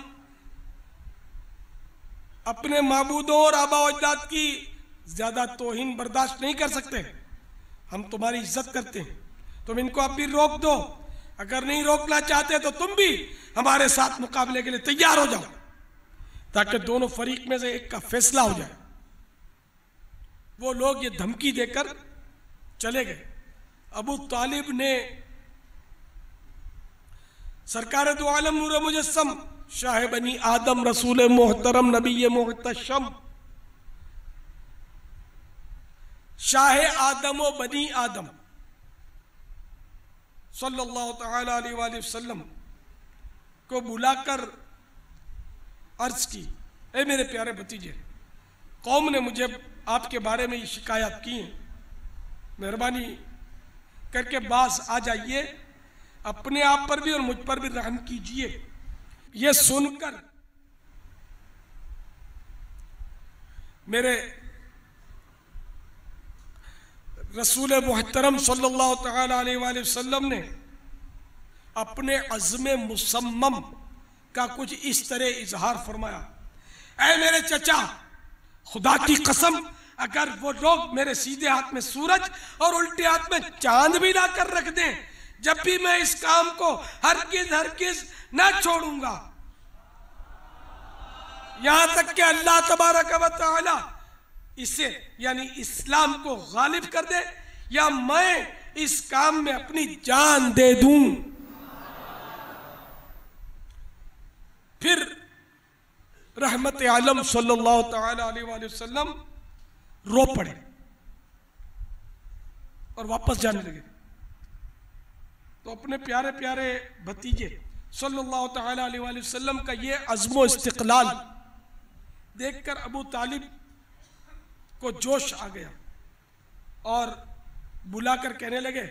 अपने माबूदों और आबा अजदाद की ज्यादा तौहीन बर्दाश्त नहीं कर सकते। हम तुम्हारी इज्जत करते हैं, तुम इनको अब भी रोक दो। अगर नहीं रोकना चाहते तो तुम भी हमारे साथ मुकाबले के लिए तैयार हो जाओ, ताकि दोनों फरीक में से एक का फैसला हो जाए। वो लोग ये धमकी देकर चले गए। अबू तालिब ने सरकार दो आलम नूर मुजस्सम शाह बनी आदम रसूल मोहतरम नबी मोहतशम शाह आदम व बनी आदम सल्लल्लाहु तआला अलैहि वसल्लम को बुलाकर अर्ज की, ए मेरे प्यारे भतीजे, कौम ने मुझे आपके बारे में ये शिकायत की है, मेहरबानी करके बास आ जाइए, अपने आप पर भी और मुझ पर भी रहम कीजिए। ये सुनकर मेरे रसूल मुहतरम सल्लल्लाहु तआला अलैहि वसल्लम ने अपने अज़्म मुसम्मम का कुछ इस तरह इजहार फरमाया, ऐ मेरे चचा, खुदा की कसम, अगर वो लोग मेरे सीधे हाथ में सूरज और उल्टे हाथ में चांद भी ला कर रख दें, जब भी मैं इस काम को हरगिज ना छोड़ूंगा, यहां तक कि अल्लाह तबारक व तआला इसे यानी इस्लाम को गालिब कर दे या मैं इस काम में अपनी जान दे दूं। फिर रहमत आलम सल्लल्लाहु तआला अलैहि वसल्लम रो पड़े और वापस जाने लगे। तो अपने प्यारे प्यारे भतीजे सल्लल्लाहु तआला अलैहि वसल्लम का ये अज़्म व इस्तिक़लाल देखकर अबू तालिब को जोश आ गया और बुलाकर कहने लगे,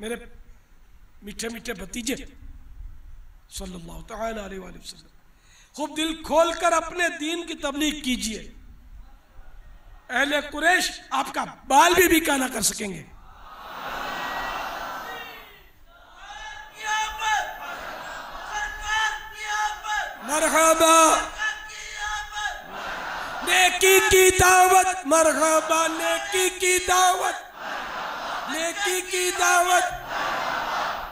मेरे मीठे मीठे भतीजे सल्लल्लाहु तआला अलैहि वसल्लम, खूब दिल खोलकर अपने दीन की तबलीग कीजिए। अहले कुरैश आपका बाल भी बीका ना कर सकेंगे। मरहबा नेकी की दावत, मरहबा नेकी की दावत, नेकी की दावत।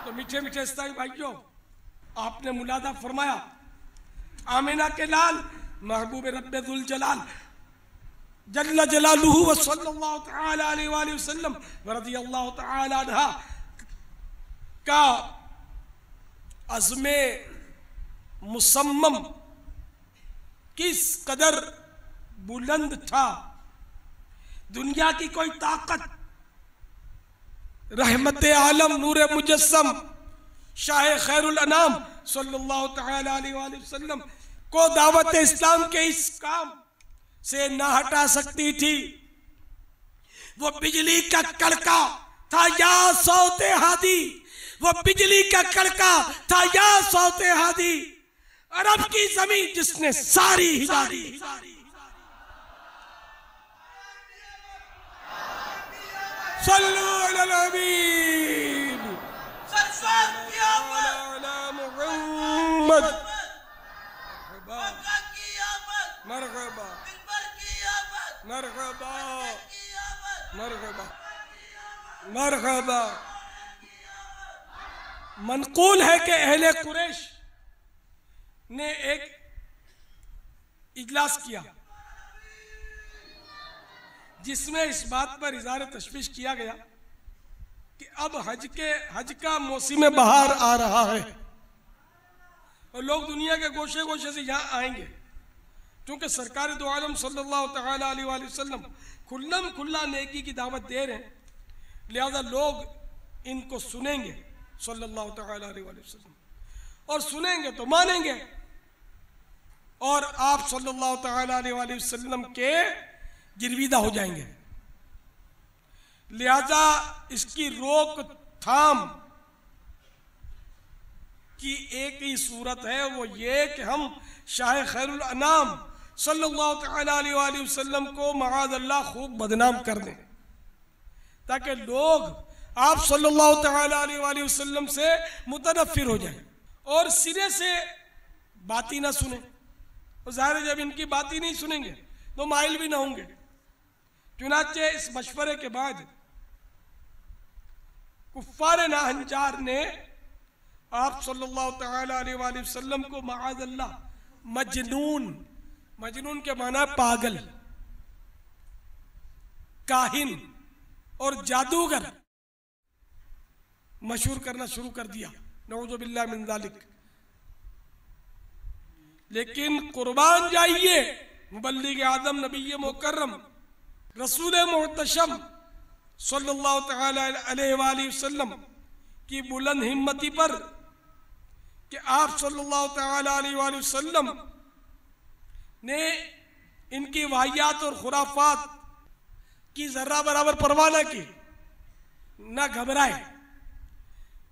तो मीठे मीठे इस्लामी भाइयों, आपने मुलादा फरमाया आमिना के लाल महबूब रब्बे जुल जलाल जल्ल जलालुहु व सल्लल्लाहु तआला अलैहि वसल्लम व रज़ियल्लाहु तआला अन्हा का अज़्मे मुसम्मम किस कदर बुलंद था। दुनिया की कोई ताकत रहमत आलम नूर मुजस्सम शाह खैरुल अनाम सल्लल्लाहु तआला अलैहि वसल्लम को दावत इस्लाम के इस काम से ना हटा सकती थी। वो बिजली का कड़का था या सौते हादी, वो बिजली का कड़का था या सौते हादी, अरब की जमीन जिसने सारी हिदारी। सल्लु अला हबीब मुहम्मद। मरहबा मरहबा मरहबा मरहबा। मनकूल है कि अहले कुरैश ने एक इजलास किया जिसमें इस बात पर इज़हार तशवीश किया गया कि अब हज का मौसम बहार आ रहा है और लोग दुनिया के गोशे गोशे से यहाँ आएंगे, क्योंकि सरकार दो आलम सल्लल्लाहु तआला अलैहि वसल्लम खुल्लम खुल्ला नेकी की दावत दे रहे हैं, लिहाजा लोग इनको सुनेंगे सल्लल्लाहु तआला अलैहि वसल्लम, और सुनेंगे तो मानेंगे और आप सल्लल्लाहु तआला अलैहि वसल्लम के गिरविदा हो जाएंगे। लिहाजा इसकी रोकथाम की एक ही सूरत है, वो ये कि हम शाह खैरुल अनाम सल्लल्लाहु तआला अलैहि वसल्लम को मआज़ल्लाह खूब बदनाम कर दें, ताकि लोग आप सल्लल्लाहु तआला अलैहि वसल्लम से मुतनफ़िर हो जाएं और सिरे से बात ही ना सुने। और ज़ाहिर है जब इनकी बात ही नहीं सुनेंगे तो माइल भी ना होंगे। चुनाचे इस मशवरे के बाद कुफ्फार नाहंजार ने आप सल्लल्लाहु तआला अलैहि वसल्लम को मआज़ल्लाह मजनून, मजनून के माना पागल, काहिन और जादूगर मशहूर करना शुरू कर दिया, नऊज़ु बिल्लाह मिन ज़ालिक। लेकिन कुर्बान जाइए मुबल्लिग आज़म नबी मुकर्रम रसूल मुहतशम सल्लल्लाहु तआला अलैहि वसल्लम की बुलंद हिम्मती पर कि आप सल्लल्लाहु तआला अलैहि वसल्लम ने इनकी वाहियात और खुराफात की जर्रा बराबर परवाह न की, न घबराए,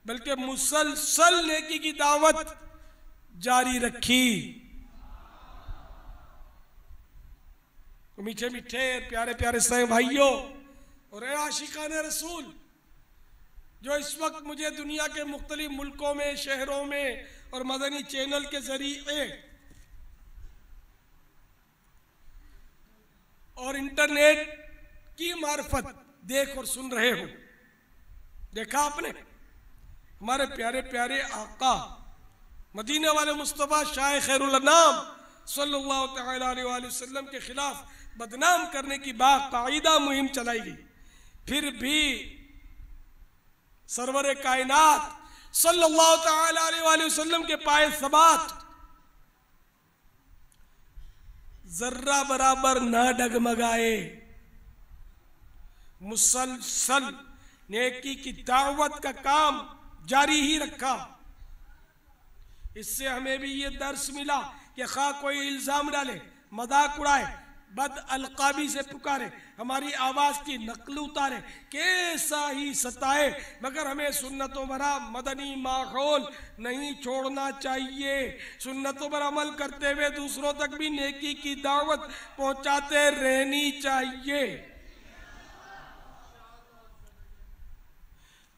बल्कि मुसलसल नेकी की दावत जारी रखी। मीठे मीठे प्यारे प्यारे सहे भाइयों और आशिकाने रसूल, जो इस वक्त मुझे दुनिया के मुख्तलिफ मुल्कों में, शहरों में और मदनी चैनल के जरिए और इंटरनेट की मार्फत देख और सुन रहे हो, देखा आपने हमारे प्यारे प्यारे आका मदीने वाले मुस्तफ़ा शाह खैरुल अनाम सल्लल्लाहु तआला अलैहि वसल्लम के खिलाफ बदनाम करने की बाकायदा मुहिम चलाई गई। फिर भी सरवर कायनात सल्लल्लाहु तआला अलैहि वसल्लम के पाए सबात जर्रा बराबर न डगमगाए, मुसलसल नेकी की दावत का काम जारी ही रखा। इससे हमें भी ये दर्स मिला कि खा कोई इल्जाम डाले, मजाक उड़ाए, बद अलकाबी से पुकारे, हमारी आवाज की नकल उतारे, कैसा ही सताए, मगर हमें सुन्नतों भरा मदनी माहौल नहीं छोड़ना चाहिए। सुन्नतों पर अमल करते हुए दूसरों तक भी नेकी की दावत पहुंचाते रहनी चाहिए।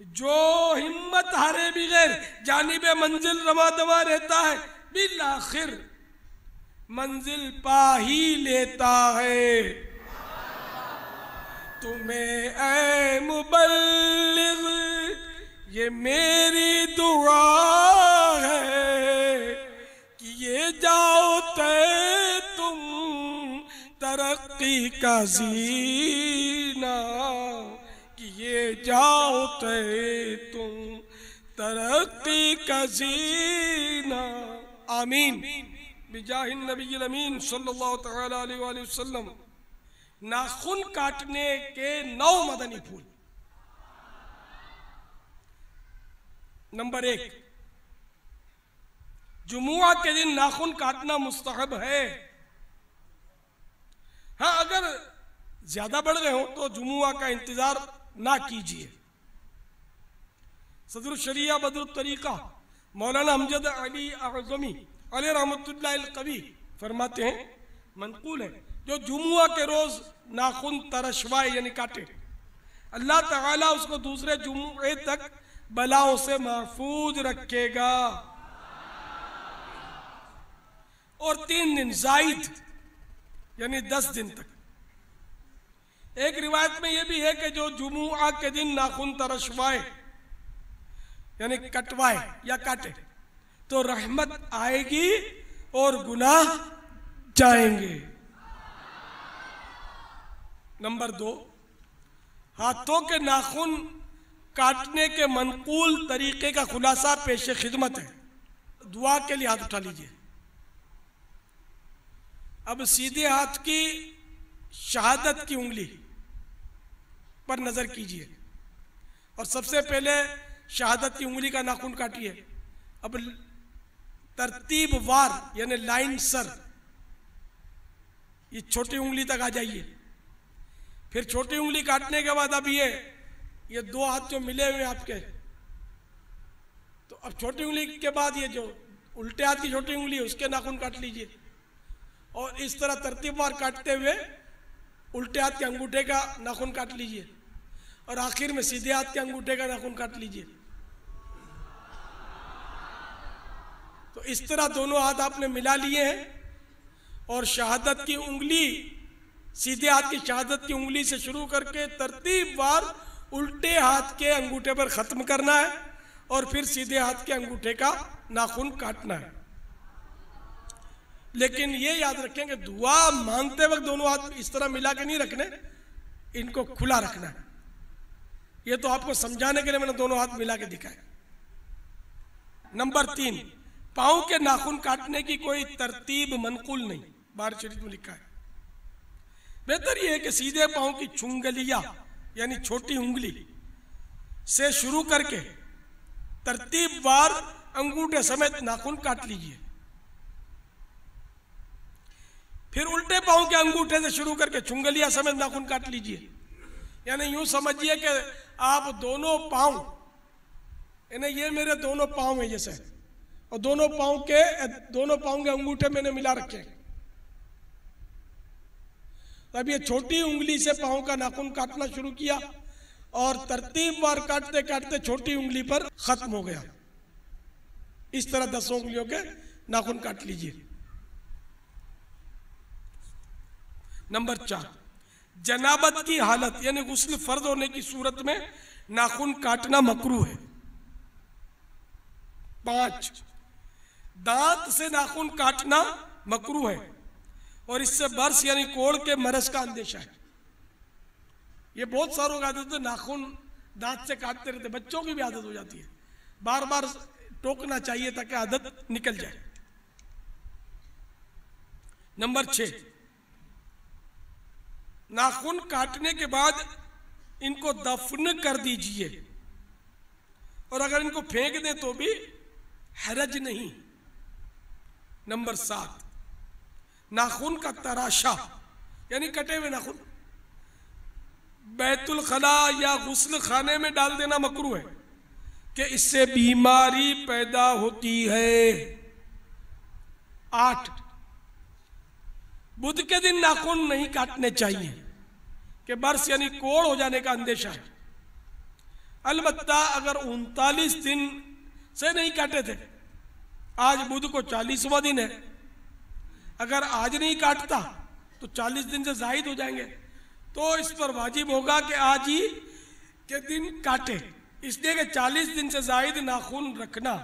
जो हिम्मत हारे बगैर जानिबे मंजिल रवा दवा रहता है, बिल आखिर मंजिल पा ही लेता है। तुम्हें ऐ मुबल्लिग ये मेरी दुआ है कि ये जाओ तय तुम तरक्की का जीना, कि ये जाओ तय तुम तरक्की का जीना। आमीन बिजाहिन नबील अमीन सल्लल्लाहु तआला अलैहि वसल्लम। नाखून काटने के 9 मदनी फूल। नंबर 1, जुमुआ के दिन नाखून काटना मुस्तहब है। हाँ, अगर ज्यादा बढ़ गए हो तो जुमुआ का इंतजार ना कीजिए। सदरुल शरिया बदरुत तरीका मौलाना अमजद अली आज़मी अलैहि रहमतुल्लाह अल कवी फरमाते हैं, मनकूल है, जो जुमुआ के रोज नाखून तरशवाए यानी काटे, अल्लाह ताला उसको दूसरे जुमुए तक बलाओं से महफूज रखेगा। और 3 दिन जायद यानी 10 दिन तक। एक रिवायत में यह भी है कि जो जुमुआ के दिन नाखून तरशवाए यानी कटवाए या काटे तो रहमत आएगी और गुनाह जाएंगे। नंबर 2, हाथों के नाखून काटने के मनकूल तरीके का खुलासा पेश खिदमत है। दुआ के लिए हाथ उठा लीजिए। अब सीधे हाथ की शहादत की उंगली पर नजर कीजिए और सबसे पहले शहादत की उंगली का नाखून काटिए। अब तरतीब वार यानी लाइन सर ये छोटी उंगली तक आ जाइए। फिर छोटी उंगली काटने के बाद अब ये 2 हाथ जो मिले हुए आपके, तो अब छोटी उंगली के बाद ये जो उल्टे हाथ की छोटी उंगली है उसके नाखून काट लीजिए। और इस तरह तरतीबवार काटते हुए उल्टे हाथ के अंगूठे का नाखून काट लीजिए और आखिर में सीधे हाथ के अंगूठे का नाखून काट लीजिए। तो इस तरह दोनों हाथ आपने मिला लिए हैं और शहादत की उंगली, सीधे हाथ की शहादत की उंगली से शुरू करके तरतीबवार उल्टे हाथ के अंगूठे पर खत्म करना है और फिर सीधे हाथ के अंगूठे का नाखून काटना है। लेकिन ये याद रखें कि दुआ मांगते वक्त दोनों हाथ इस तरह मिला के नहीं रखने, इनको खुला रखना है। ये तो आपको समझाने के लिए मैंने दोनों हाथ मिला के दिखाया। नंबर 3, पांव के नाखून काटने की कोई तरतीब मनकूल नहीं, बार शरीफ में लिखा है। बेहतर यह है कि सीधे पांव की चुंगलिया यानी छोटी उंगली से शुरू करके तरतीबवार अंगूठे समेत नाखून काट लीजिए। फिर उल्टे पांव के अंगूठे से शुरू करके चुंगलिया समेत नाखून काट लीजिए। यानी यूं समझिए कि आप दोनों पांव, यानी ये मेरे दोनों पांव हैं जैसे, और दोनों पांव के अंगूठे मैंने मिला रखे हैं। अब ये छोटी उंगली से पांव का नाखून काटना शुरू किया और तरतीबवार काटते काटते छोटी उंगली पर खत्म हो गया। इस तरह 10 उंगलियों के नाखून काट लीजिए। नंबर 4, जनाबत की हालत यानी गुस्ल फर्ज होने की सूरत में नाखून काटना मकरूह है। 5, दांत से नाखून काटना मकरूह है और इससे बर्स यानी कोढ़ के मरज का अंदेशा है। ये बहुत सारों की आदत है, नाखून दांत से काटते रहते, बच्चों की भी आदत हो जाती है। बार बार टोकना चाहिए ताकि आदत निकल जाए। नंबर 6, नाखून काटने के बाद इनको दफन कर दीजिए और अगर इनको फेंक दें तो भी हरज नहीं। नंबर 7, नाखून का तराशा यानी कटे हुए नाखून बैतुल खला या गुस्ल खाने में डाल देना मकरूह है कि इससे बीमारी पैदा होती है। 8, बुध के दिन नाखून नहीं काटने चाहिए कि बर्स यानी कोड़ हो जाने का अंदेशा है। अलबत्ता अगर 39 दिन से नहीं काटे थे, आज बुध को 40वां दिन है, अगर आज नहीं काटता तो 40 दिन से जायद हो जाएंगे, तो इस पर वाजिब होगा कि आज ही के दिन काटे। इसलिए कि 40 दिन से जायद नाखून रखना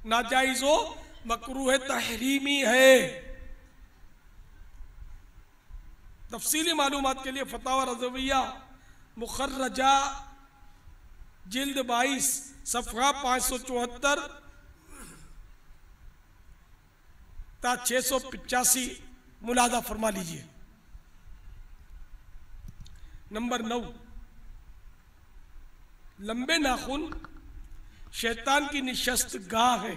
नाजायज हो, मकरूह तहरीमी है। तफसीली मालूमात के लिए फतावा रज़विया मुखर्रजा जिल्द 22 सफ़हा 574 ता 685 मुलादा फरमा लीजिए। नंबर 9, लंबे नाखून शैतान की निशस्त गाह है,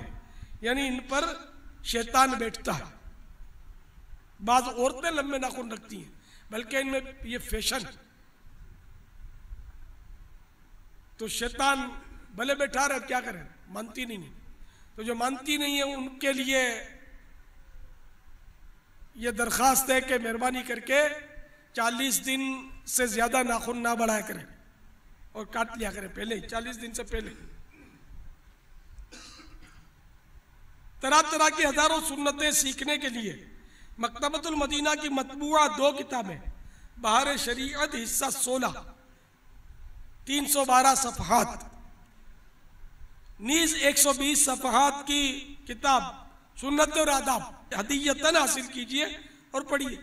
यानी इन पर शैतान बैठता है। बाज़ औरतें लंबे नाखून रखती हैं, बल्कि इनमें ये फैशन, तो शैतान भले बैठा रहे, क्या करें, मानती नहीं। तो जो मानती नहीं है उनके लिए ये दरख्वास्त है कि मेहरबानी करके 40 दिन से ज़्यादा नाखून ना बढ़ाया करें और काट लिया करें पहले ही, 40 दिन से पहले। तरह तरह की हजारों सुन्नतें सीखने के लिए मकतबतुल मदीना की मतबूआ 2 किताबें, बहार शरीयत हिस्सा 16 312 सफ़हात, नीज 120 सफ़हात की किताब सुन्नत और आदाब हदीयतन हासिल कीजिए और पढ़िए।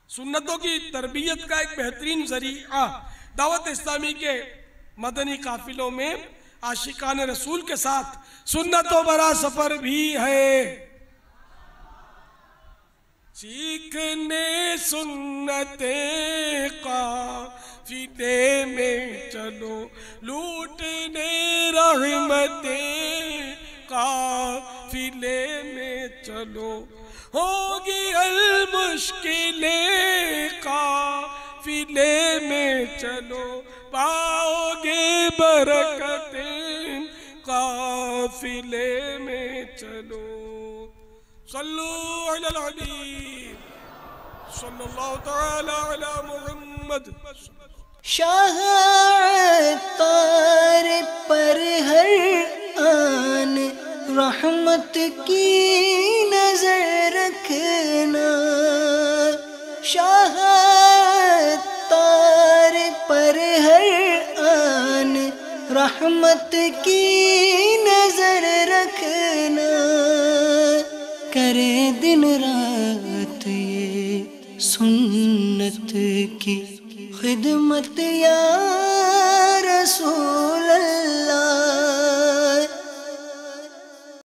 सुन्नतों की तरबियत का एक बेहतरीन ज़रिया दावत इस्लामी के मदनी काफिलों में आशिकान रसूल के साथ सुन्नतों भरा सफर भी है। सीखने सुन्नते काफिले में चलो, लूटने रहमते काफिले में चलो, होगी हल मुश्किलें काफिले में चलो, पाओगे बरकतें काफिले में चलो। सल्लु अलल हबीब सल्लल्लाहु तआला अला मुहम्मद। शाह तार पर हर आन रहमत की नजर रखना, शाह तार पर हर आन रहमत की नजर रखना, करे दिन रात ये सुन्नत की खिदमत या रसूल अल्लाह।